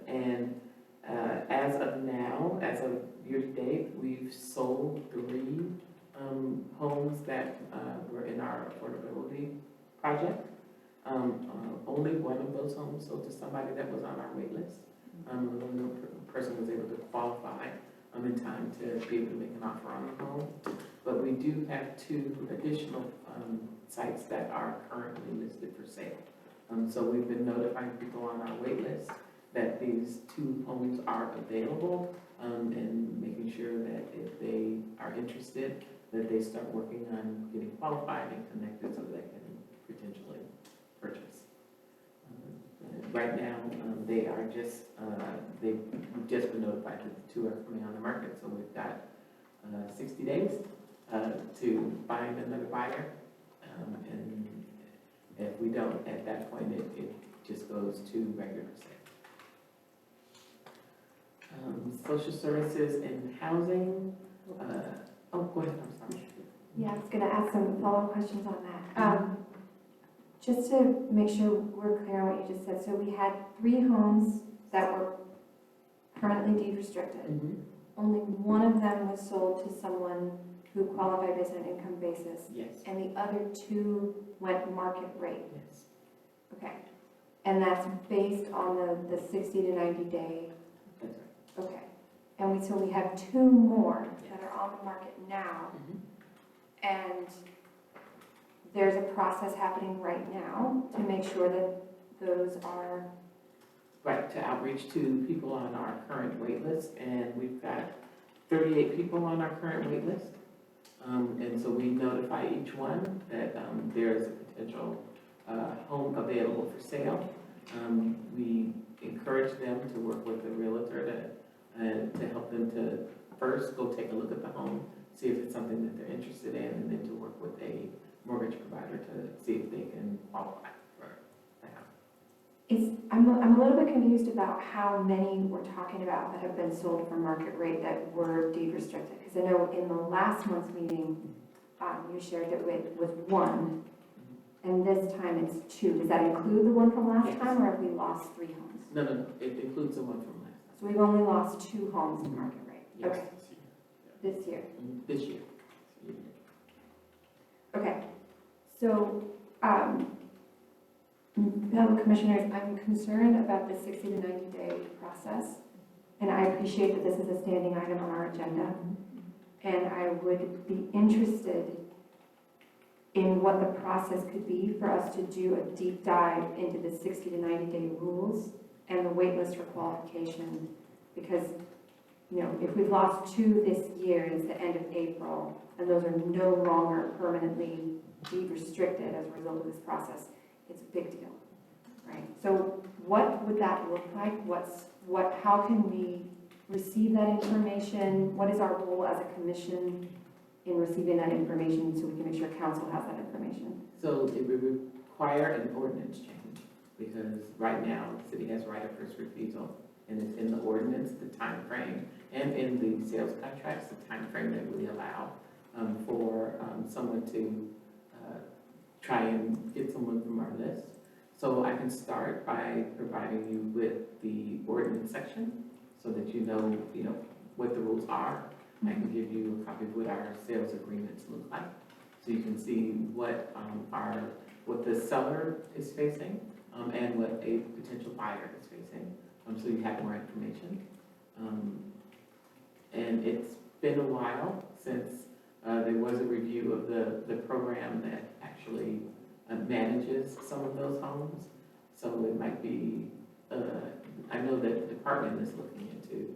And as of now, as of year to date, we've sold 3 homes that were in our affordability project. Only one of those homes sold to somebody that was on our wait list. The person was able to qualify in time to be able to make an offer on the home. But we do have 2 additional sites that are currently listed for sale. So we've been notifying people on our wait list that these 2 homes are available, and making sure that if they are interested, that they start working on getting qualified and connected so they can potentially purchase. Right now, they are just, they've just been notified that the 2 are coming on the market, so we've got 60 days to find another buyer. And if we don't, at that point, it just goes to regular sale. Social services and housing, oh, go ahead, I'm sorry. Yeah, I was gonna ask some follow-up questions on that. Just to make sure we're clear on what you just said, so we had 3 homes that were permanently deed restricted. Only one of them was sold to someone who qualified based on an income basis, Yes, and the other 2 went market rate. yes, Okay. And that's based on the 60 to 90 day. that's right. Okay. And so we have 2 more that are on the market now, and there's a process happening right now to make sure that those are. Right, to outreach to people on our current wait list, and we've got 38 people on our current wait list. And so we notify each one that there's a potential home available for sale. We encourage them to work with a realtor to help them to first go take a look at the home, see if it's something that they're interested in, and then to work with a mortgage provider to see if they can qualify for the house. I'm a little bit confused about how many we're talking about that have been sold for market rate that were deed restricted. Because I know in the last month's meeting, you shared that it was one, and this time it's two. Does that include the one from last Yes. time, or have we lost 3 homes? No, it includes the one from last time. So we've only lost 2 homes in market rate? Yes. Okay, this year. This year. Okay, so, fellow commissioners, I'm concerned about the 60 to 90 day process. And I appreciate that this is a standing item on our agenda. And I would be interested in what the process could be for us to do a deep dive into the 60 to 90 day rules and the wait list for qualification. Because, you know, if we've lost 2 this year and it's the end of April, and those are no longer permanently deed restricted as a result of this process, it's a big deal, right? So what would that look like? How can we receive that information? What is our role as a commission in receiving that information so we can make sure council has that information? So it would require an ordinance change, because right now, the city has right of first refusal, and it's in the ordinance, the time frame, and in the sales contracts, the time frame that we allow for someone to try and get someone from our list. So I can start by providing you with the ordinance section, so that you know what the rules are. I can give you a copy of what our sales agreements look like, so you can see what the seller is facing, and what a potential buyer is facing, so you have more information. And it's been a while since there was a review of the program that actually manages some of those homes. So it might be, I know that the department is looking into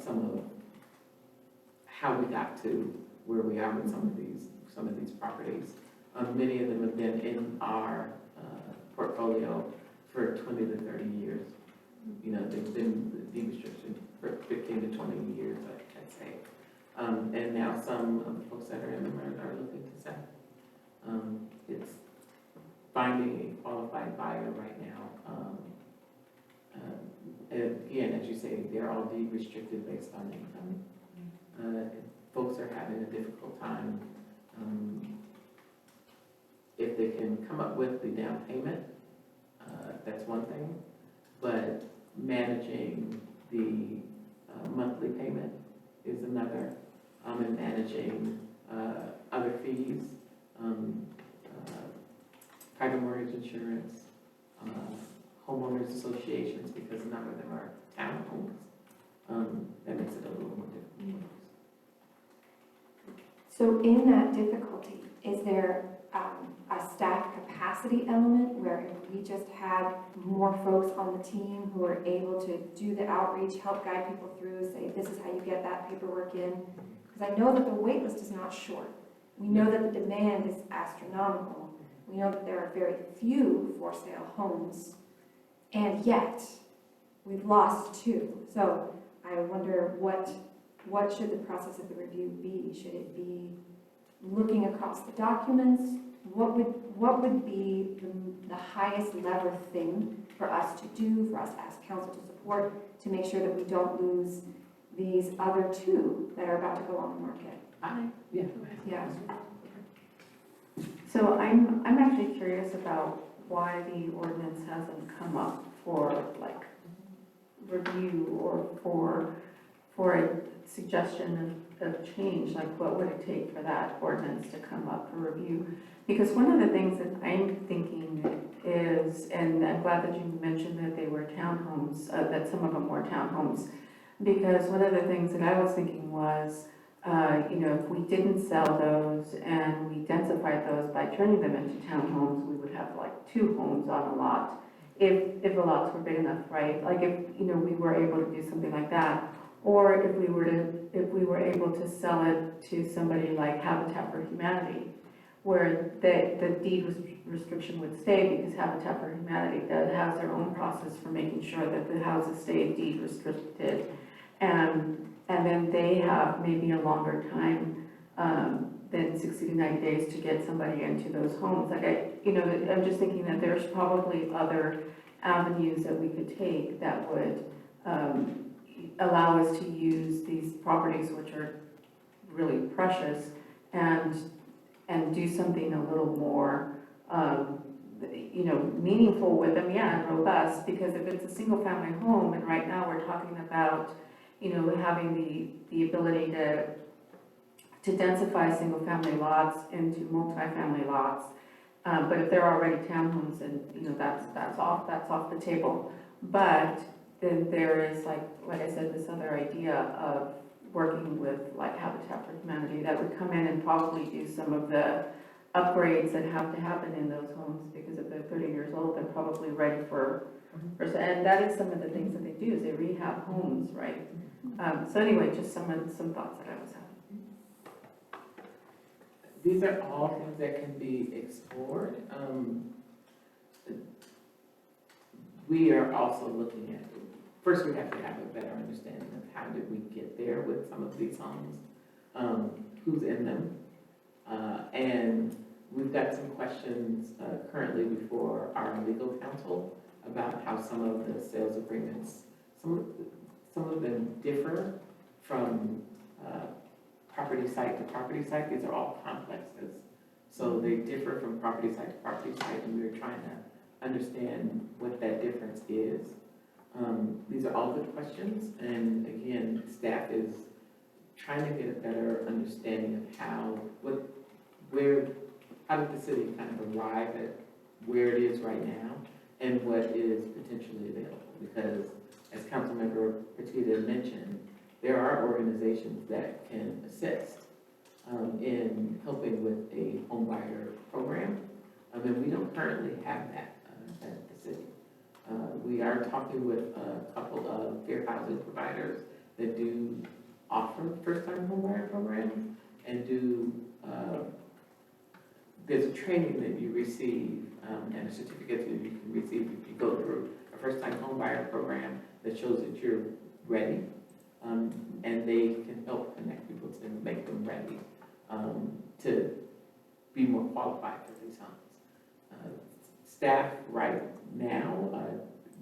some of how we got to where we are with some of these properties. Many of them have been in our portfolio for 20 to 30 years. You know, they've been deed restriction for 15 to 20 years, I'd say. And now some of the folks that are in them are looking to sell. It's finding a qualified buyer right now. Again, as you say, they're all deed restricted based on income. Folks are having a difficult time. If they can come up with the down payment, that's one thing, but managing the monthly payment is another, and managing other fees, private mortgage insurance, homeowners associations, because a number of them are townhomes. That makes it a little more difficult. So in that difficulty, is there a staff capacity element where if we just had more folks on the team who are able to do the outreach, help guide people through, say, this is how you get that paperwork in? Because I know that the wait list is not short. We know that the demand is astronomical. We know that there are very few for sale homes, and yet we've lost 2. So I wonder what should the process of the review be? Should it be looking across the documents? What would be the highest lever thing for us to do, for us as council to support, to make sure that we don't lose these other 2 that are about to go on the market? Yeah. Yeah. So I'm actually curious about why the ordinance hasn't come up for like review or for a suggestion of change, like what would it take for that ordinance to come up for review? Because one of the things that I'm thinking is, and I'm glad that you mentioned that they were townhomes, that some of them were townhomes, because one of the things that I was thinking was, if we didn't sell those and we densified those by turning them into townhomes, we would have like 2 homes on a lot, if the lots were big enough, right? Like if, we were able to do something like that. Or if we were able to sell it to somebody like Habitat for Humanity, where the deed restriction would stay, because Habitat for Humanity has their own process for making sure that the houses stay deed restricted. And and then they have maybe a longer time than 60 to 90 days to get somebody into those homes. Like I'm just thinking that there's probably other avenues that we could take that would allow us to use these properties, which are really precious, and do something a little more, meaningful with them, and robust, because if it's a single-family home, and right now we're talking about, having the ability to densify single-family lots into multifamily lots, but if they're already townhomes, then, that's off the table. But then there is, like I said, this other idea of working with like Habitat for Humanity that would come in and probably do some of the upgrades that have to happen in those homes, because if they're 30 years old, they're probably ready for and that is some of the things that they do, is they rehab homes, right? So anyway, just some thoughts that I was having. These are all things that can be explored. We are also looking at, first we have to have a better understanding of how did we get there with some of these homes, who's in them. And we've got some questions currently before our legal counsel about how some of the sales agreements, some of them differ from property site to property site. These are all complexes. So they differ from property site to property site, and we're trying to understand what that difference is. These are all good questions, and again, staff is trying to get a better understanding of how did the city kind of arrive at where it is right now and what is potentially available. Because as Councilmember Petita mentioned, there are organizations that can assist in helping with a home buyer program. And we don't currently have that at the city. We are talking with a couple of fair housing providers that do offer first-time home buyer programs and do, there's a training that you receive and a certificate that you can receive if you go through a first-time home buyer program that shows that you're ready, and they can help connect people to make them ready to be more qualified for these homes. Staff right now,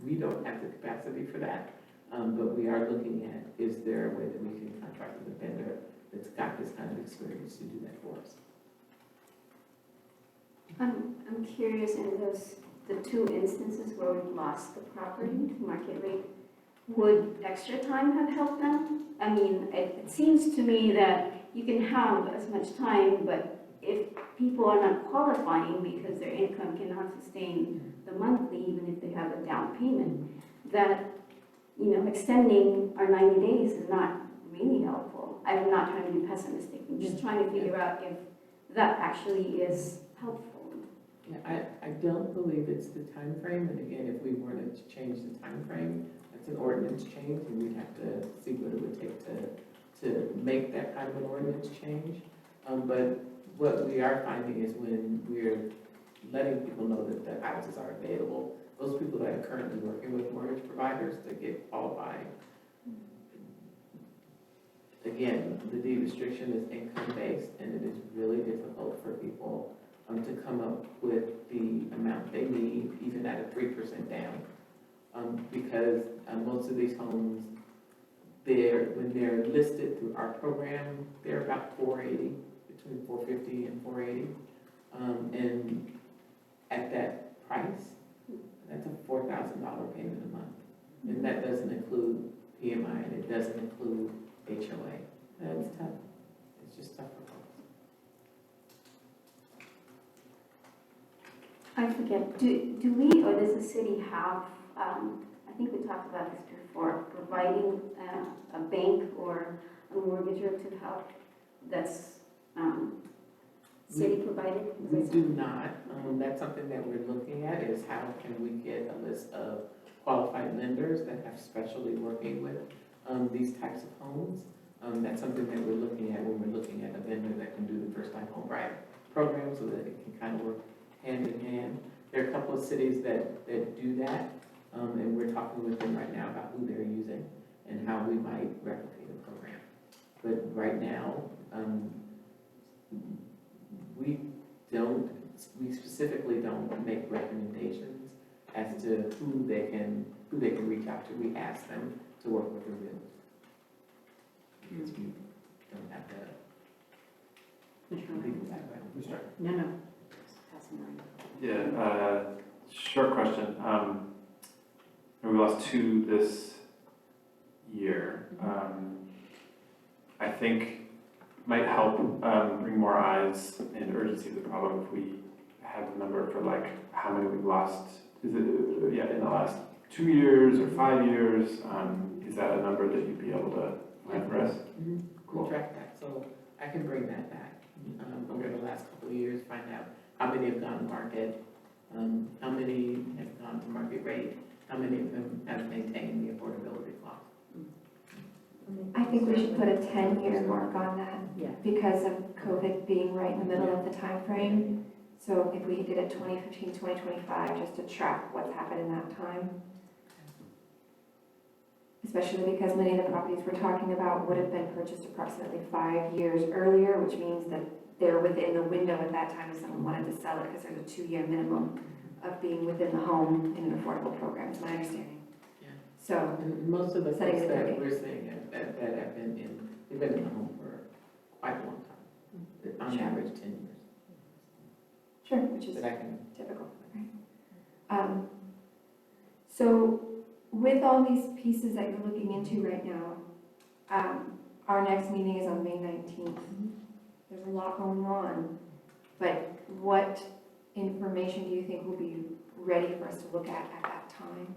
we don't have the capacity for that, but we are looking at, is there a way that we can contract with a vendor that's got this kind of experience to do that for us? I'm curious, in the two instances where we've lost the property to market rate, would extra time have helped them? I mean, it seems to me that you can have as much time, but if people are not qualifying because their income cannot sustain the monthly, even if they have a down payment, that, extending our 90 days is not really helpful. I'm not trying to be pessimistic. I'm just trying to figure out if that actually is helpful. Yeah, I don't believe it's the time frame. And again, if we wanted to change the time frame, that's an ordinance change, and we'd have to see what it would take to make that kind of an ordinance change. But what we are finding is when we're letting people know that the houses are available, those people that are currently working with mortgage providers to get qualified, again, the deed restriction is income-based, and it is really difficult for people to come up with the amount they need, even at a 3% down, because most of these homes, when they're listed through our program, they're about $480, between $450 and $480, and at that price, that's a $4,000 payment a month, and that doesn't include PMI, and it doesn't include HOA. That's tough. It's just tough for folks. I forget, do we or does the city have, I think we talked about this before, providing a bank or a mortgager to help that's city provided? We do not. That's something that we're looking at, is how can we get a list of qualified lenders that have specially working with these types of homes. That's something that we're looking at when we're looking at a vendor that can do the first-time home buyer program, so that it can kind of work hand in hand. There are a couple of cities that do that, and we're talking with them right now about who they're using and how we might replicate a program. But right now, we specifically don't make recommendations as to who they can reach out to. We ask them to work with the realtor. Because we don't have the legal background. No, no. Passing on. Yeah, short question. We lost 2 this year. I think might help bring more eyes and urgency to the problem if we had a number for like how many we've lost. Is it, in the last 2 years or 5 years? Is that a number that you'd be able to find for us? We'll track that, so I can bring that back over the last couple of years, find out how many have gone to market, how many have gone to market rate, how many of them have maintained the affordability clause. I think we should put a 10-year mark on that. Yeah. Because of COVID being right in the middle of the time frame. So if we did it 2015, 2025, just to track what's happened in that time. Especially because many of the properties we're talking about would have been purchased approximately 5 years earlier, which means that they're within the window at that time if someone wanted to sell it, because there's a 2-year minimum of being within the home in an affordable program, is my understanding. Yeah. So, And most of the Setting folks the that date. we're seeing that have been in, they've been in the home for quite a long time, on Sure. average 10 years. sure, which is But I can, typical, right? So with all these pieces that you're looking into right now, our next meeting is on May 19th. There's a lot going on, but what information do you think will be ready for us to look at that time?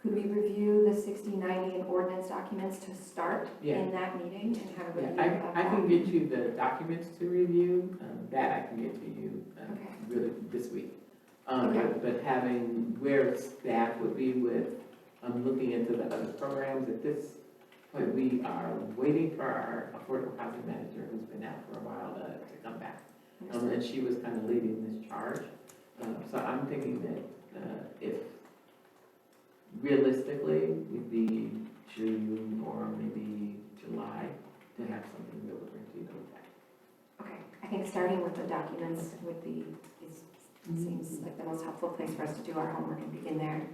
Could we review the 60, 90, and ordinance documents to start Yeah. in that meeting and have a yeah, review of that? I can get you the documents to review, that I can get to you Okay. really this week. Okay. But having where staff would be with, looking into the other programs, at this point, we are waiting for our affordable housing manager, who's been out for a while, to come back. And she was kind of leading this charge. So I'm thinking that, if realistically, we'd be June or maybe July to have something real to bring to you with that. Okay, I think starting with the documents would be, seems like the most helpful place for us to do our homework and begin there.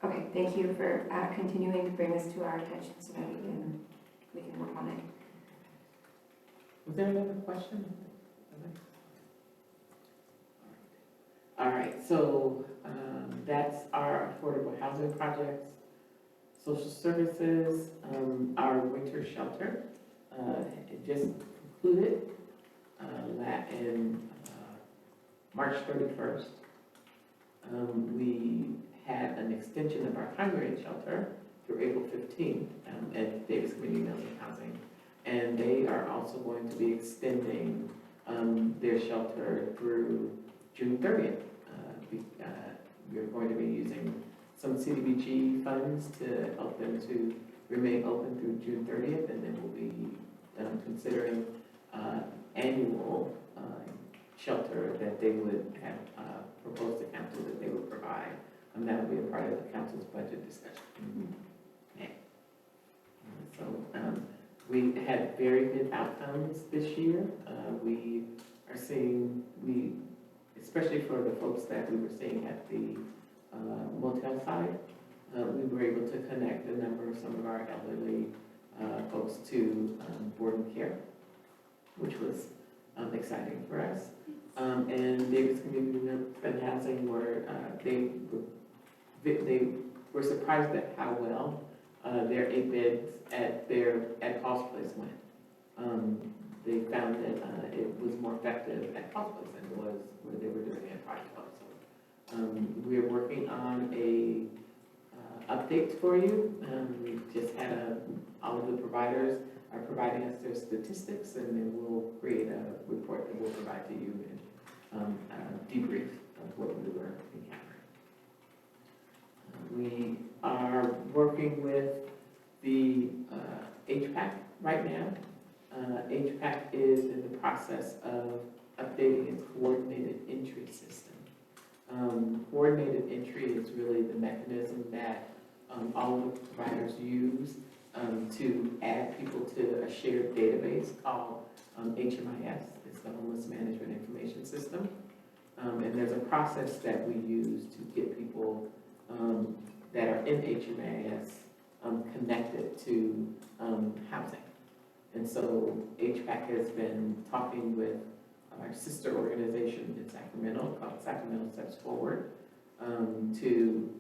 Okay, thank you for continuing to bring this to our attention so that we can work on it. Was there another question? All right, so that's our affordable housing projects, social services, our winter shelter. It just concluded in March 31st. We had an extension of our congregate shelter through April 15th at Davis Community Nursing Housing. And they are also going to be extending their shelter through June 30th. We're going to be using some CDBG funds to help them to remain open through June 30th, and then we'll be considering annual shelter that they would have proposed to council that they would provide. And that will be a part of the council's budget discussion. Yeah. So we had very good outcomes this year. We are seeing, especially for the folks that we were seeing at the motel side, we were able to connect a number of some of our elderly folks to board and care, which was exciting for us. And Davis Community Housing they were surprised at how well their 8 beds at Paul's Place went. They found that it was more effective at Paul's Place than it was where they were doing it at Project Club. So we're working on a update for you. We just had all of the providers are providing us their statistics, and then we'll create a report that we'll provide to you and debrief of what we were encountering. We are working with the HPAC right now. HPAC is in the process of updating its coordinated entry system. Coordinated entry is really the mechanism that all of the providers use to add people to a shared database called HMIS. It's the Homeless Management Information System. And there's a process that we use to get people that are in HMIS connected to housing. And so HVAC has been talking with our sister organization in Sacramento called Sacramento Steps Forward to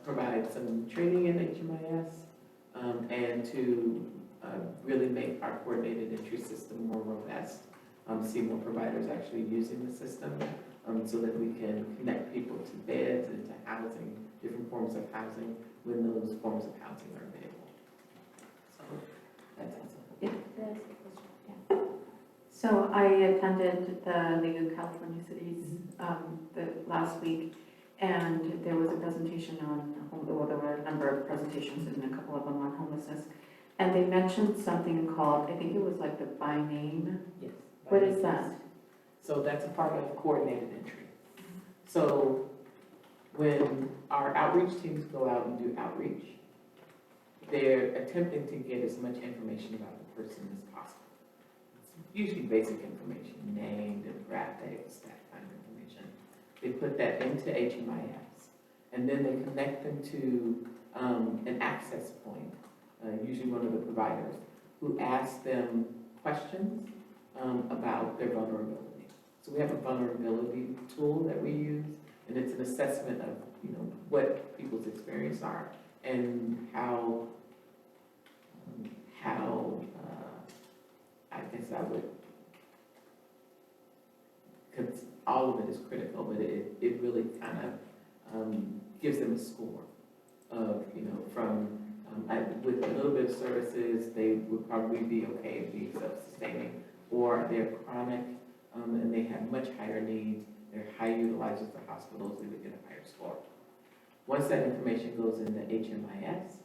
provide some training in HMIS and to really make our coordinated entry system more robust, see more providers actually using the system so that we can connect people to beds and to housing, different forms of housing when those forms of housing are available. So that's awesome. So I attended the League of California Cities the last week, and there was a presentation on, well, there were a number of presentations and a couple of them on homelessness. And they mentioned something called, I think it was like the by name. Yes. What is that? So that's a part of coordinated entry. So when our outreach teams go out and do outreach, they're attempting to get as much information about the person as possible. It's usually basic information, name, demographics, that kind of information. They put that into HMIS, and then they connect them to an access point, usually one of the providers, who asks them questions about their vulnerability. So we have a vulnerability tool that we use, and it's an assessment of, what people's experiences are and how I guess I would, because all of it is critical, but it really kind of gives them a score of, from, with a little bit of services, they would probably be okay at being self-sustaining, or they're chronic, and they have much higher needs, they're high utilizers of hospitals, they would get a higher score. Once that information goes into HMIS,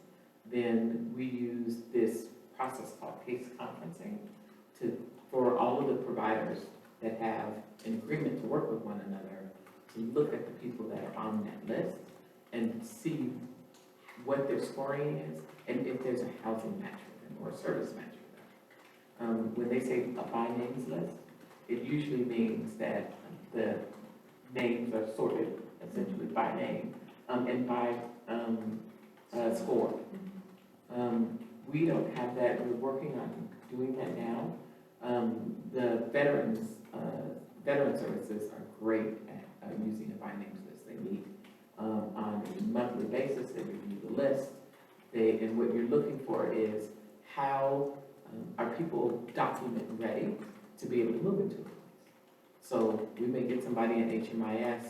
then we use this process called case conferencing for all of the providers that have an agreement to work with one another to look at the people that are on that list and see what their scoring is and if there's a housing match with them or a service match with them. When they say a by names list, it usually means that the names are sorted essentially by name and by score. We don't have that. We're working on doing that now. The veteran services are great at using a by names list. They meet on a monthly basis. They review the list. And what you're looking for is how are people document ready to be able to move into a place. So we may get somebody in HMIS.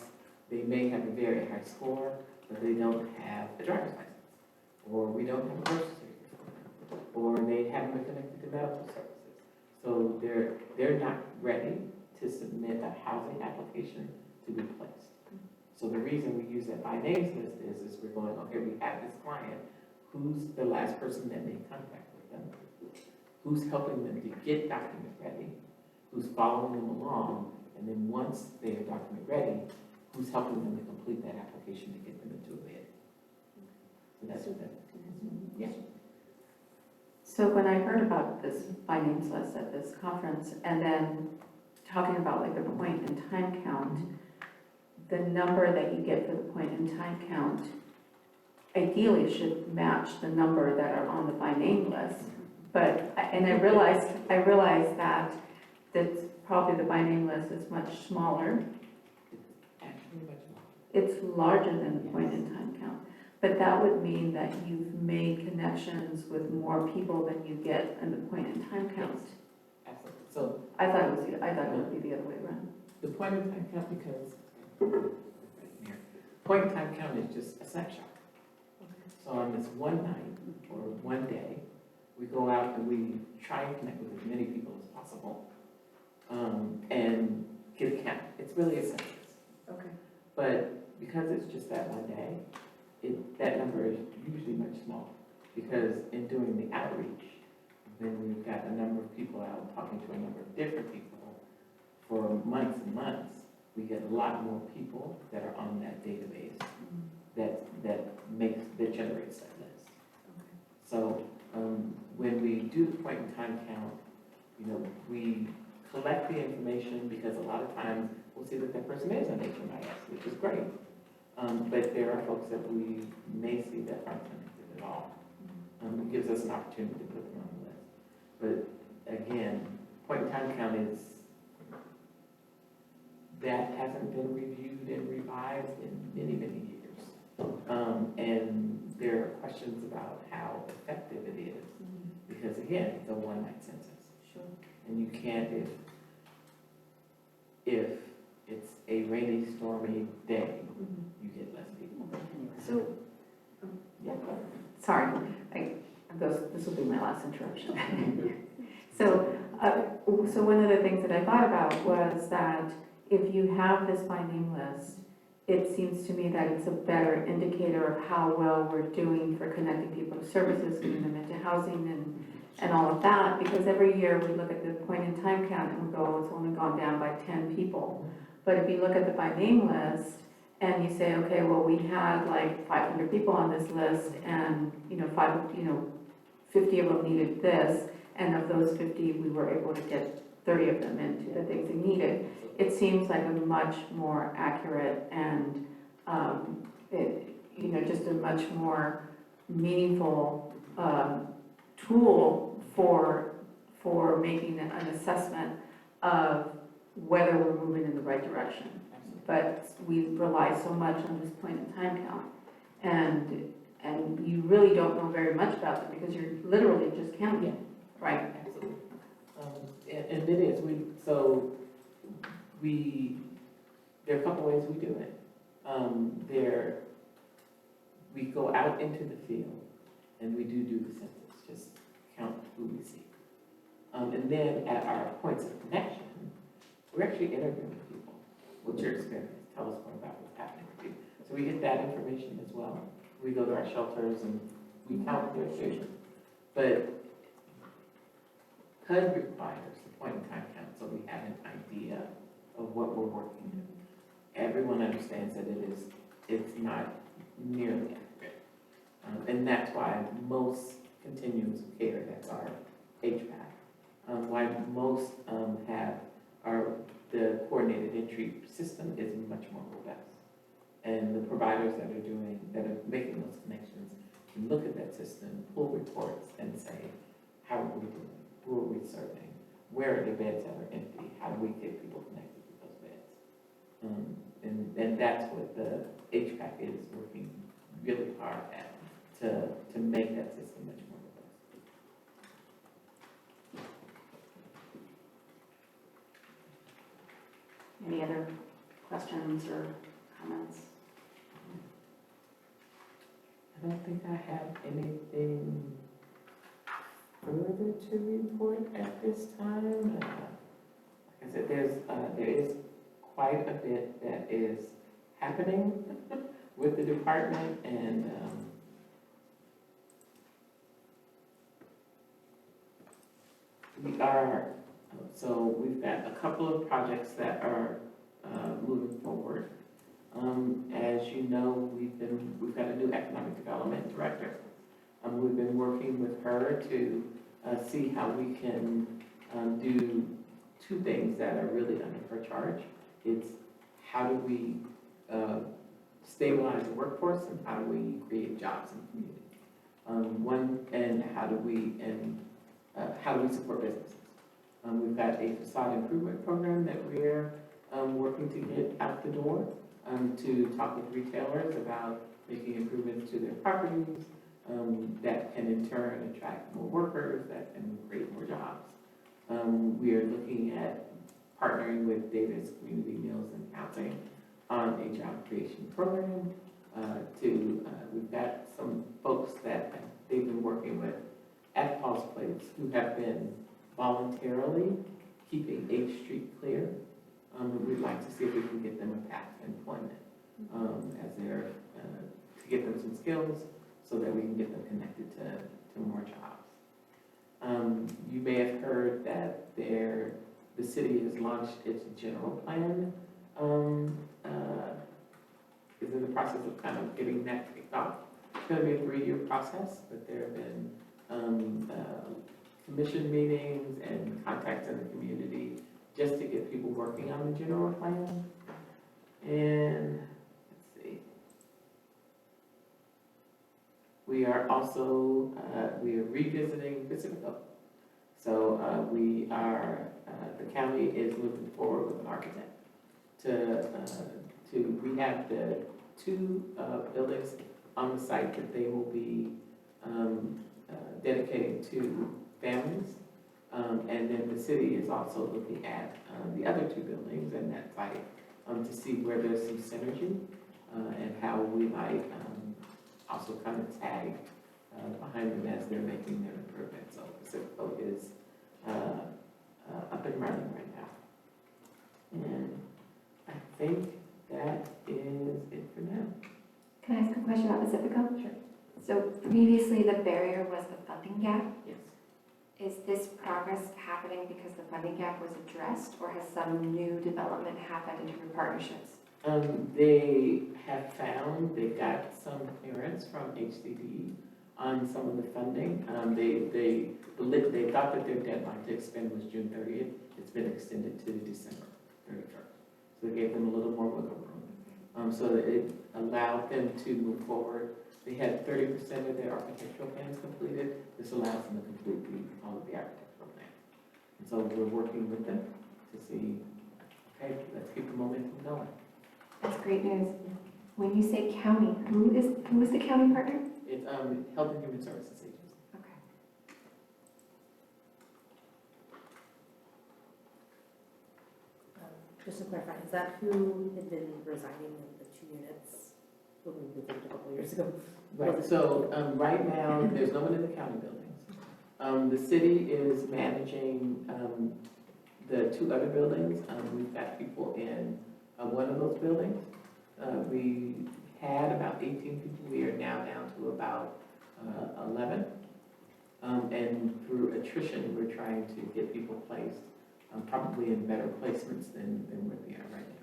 They may have a very high score, but they don't have a driver's license, or we don't have a birth certificate for them, or they haven't been connected to medical services. So they're not ready to submit a housing application to be placed. So the reason we use that by names list is we're going, okay, we have this client, who's the last person that made contact with them, who's helping them to get document ready, who's following them along, and then once they are document ready, who's helping them to complete that application to get them into a bed. So that's what that is. Yeah. So when I heard about this by names list at this conference, and then talking about like the point in time count, the number that you get for the point in time count ideally should match the number that are on the by name list. But, and I realized that probably the by name list is much smaller. Actually much more. It's larger than the point in time count. But that would mean that you've made connections with more people than you get in the point in time count. Absolutely. So I thought it would be the other way around. the point in time count, because point in time count is just a snapshot. So on this one night or one day, we go out and we try and connect with as many people as possible and get a count. It's really a census. Okay. But because it's just that one day, that number is usually much smaller. Because in doing the outreach, when we've got a number of people out talking to a number of different people for months and months, we get a lot more people that are on that database that generates that list. So, when we do the point in time count, you know, we collect the information because a lot of times we'll see that person is on HMIS, which is great. But there are folks that we may see that aren't connected at all. It gives us an opportunity to put them on the list. But again, point in time count is, that hasn't been reviewed and revised in many, many years. And there are questions about how effective it is. Because again, it's a one-night census. Sure. And you can't, if it's a rainy, stormy day, you get less people. So, Yeah, go ahead. sorry, this will be my last interruption. So, so one of the things that I thought about was that if you have this by name list, it seems to me that it's a better indicator of how well we're doing for connecting people to services, getting them into housing and all of that, because every year we look at the point in time count and we go, oh, it's only gone down by 10 people. But if you look at the by name list and you say, okay, well, we had like 500 people on this list and, 50 of them needed this, and of those 50, we were able to get 30 of them into the things they needed. It seems like a much more accurate and, just a much more meaningful tool for making an assessment of whether we're moving in the right direction. But we rely so much on this point in time count. And you really don't know very much about them because you're literally just counting, right? Absolutely. And it is, there are a couple ways we do it. We go out into the field and we do the census, just count who we see. And then at our points of connection, we're actually interviewing people. What's your experience? Tell us more about what's happening with you. So we get that information as well. We go to our shelters and we count their children. But HUD requires the point in time count so we have an idea of what we're working with. Everyone understands that it's not nearly accurate. And that's why most continuums of care, that's our HVAC, why most the coordinated entry system is much more robust. And the providers that are making those connections can look at that system, pull reports and say, how are we doing? Who are we serving? Where are the beds that are empty? How do we get people connected to those beds? And that's what the HVAC is working really hard at, to make that system much more robust. Any other questions or comments? I don't think I have anything further to report at this time. Like I said, there is quite a bit that is happening with the department, and we've got a couple of projects that are moving forward. As you know, we've got a new economic development director. We've been working with her to see how we can do two things that are really under her charge. It's how do we stabilize the workforce and how do we create jobs in the community. How do we support businesses? We've got a facade improvement program that we're working to get out the door to talk with retailers about making improvements to their properties that can in turn attract more workers, that can create more jobs. We are looking at partnering with Davis Community Meals and Housing on a job creation program. We've got some folks that they've been working with at Paul's Place who have been voluntarily keeping H Street clear. We'd like to see if we can get them a path to employment as they're to get them some skills so that we can get them connected to more jobs. You may have heard that the city has launched its general plan is in the process of kind of getting that kicked off. It's gonna be a 3-year process, but there have been, commission meetings and contacts in the community just to get people working on the general plan. And, let's see. We are also, we are revisiting Pacifico. So, the county is moving forward with an architect to rehab the 2 buildings on the site that they will be dedicating to families. And then the city is also looking at the other 2 buildings and that site to see where there's some synergy and how we might also kind of tag behind them as they're making their improvements. So Pacifico is up and running right now. And I think that is it for now. Can I ask a question about Pacifico? Sure. So previously, the barrier was the funding gap. Yes. Is this progress happening because the funding gap was addressed, or has some new development happened in your partnerships? They have found, they got some clearance from HCD on some of the funding. They thought that their deadline to expend was June 30th. It's been extended to December 31st. So they gave them a little more wiggle room. So that it allowed them to move forward. They had 30% of their architectural plans completed. This allows them to complete all of the architectural plans. And so we're working with them to see, okay, let's keep the momentum going. That's great news. When you say county, who is the county partner? It's Health and Human Services Agency. Okay. Just to clarify, is that who had been resigning in the 2 units when we moved in a couple of years ago? Right, so right now, there's no one in the county buildings. The city is managing the 2 other buildings. We've got people in one of those buildings. We had about 18 people. We are now down to about 11. And through attrition, we're trying to get people placed probably in better placements than where we are right now.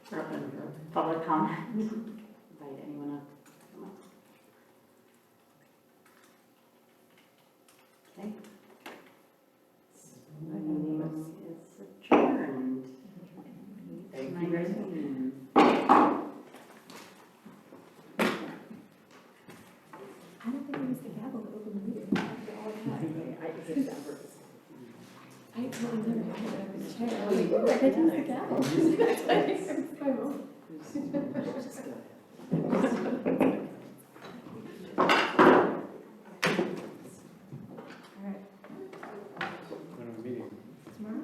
Open for public comment. Invite anyone up to come up. Okay. The meeting is adjourned. Thank you very much. I don't think we used the gavel to open the meeting. I totally never had it over the chair. I was like, ooh, I could use the gavel. That's my moment. All right. When are we meeting? Tomorrow?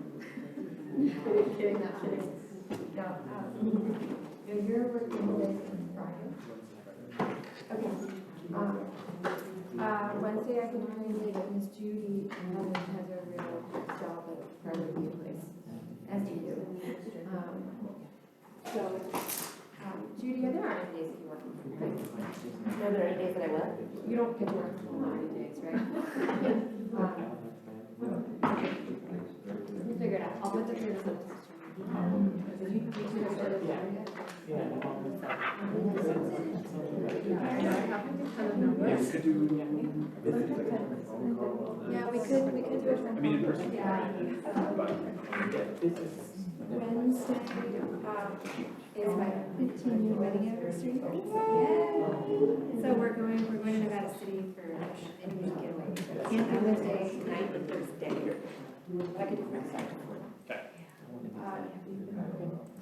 Kidding, not kidding. No, you're working Monday through Friday. Okay. Wednesday I can only say that Miss Judy has a real job at a private view place, as do you. Judy, there aren't any days that you work from home, right? Are there any days that I will? You don't get to work from home any days, right? We'll figure it out. I'll put the 3rd as a test. Did you do the 3rd as a Yeah. Yeah, we could do it from. I mean, in person. Yeah. This is. Wednesday, is my 15-year wedding anniversary. Yay! So we're going to Nevada City for an Indian getaway. Wednesday night and Thursday. I could do Wednesday. Okay.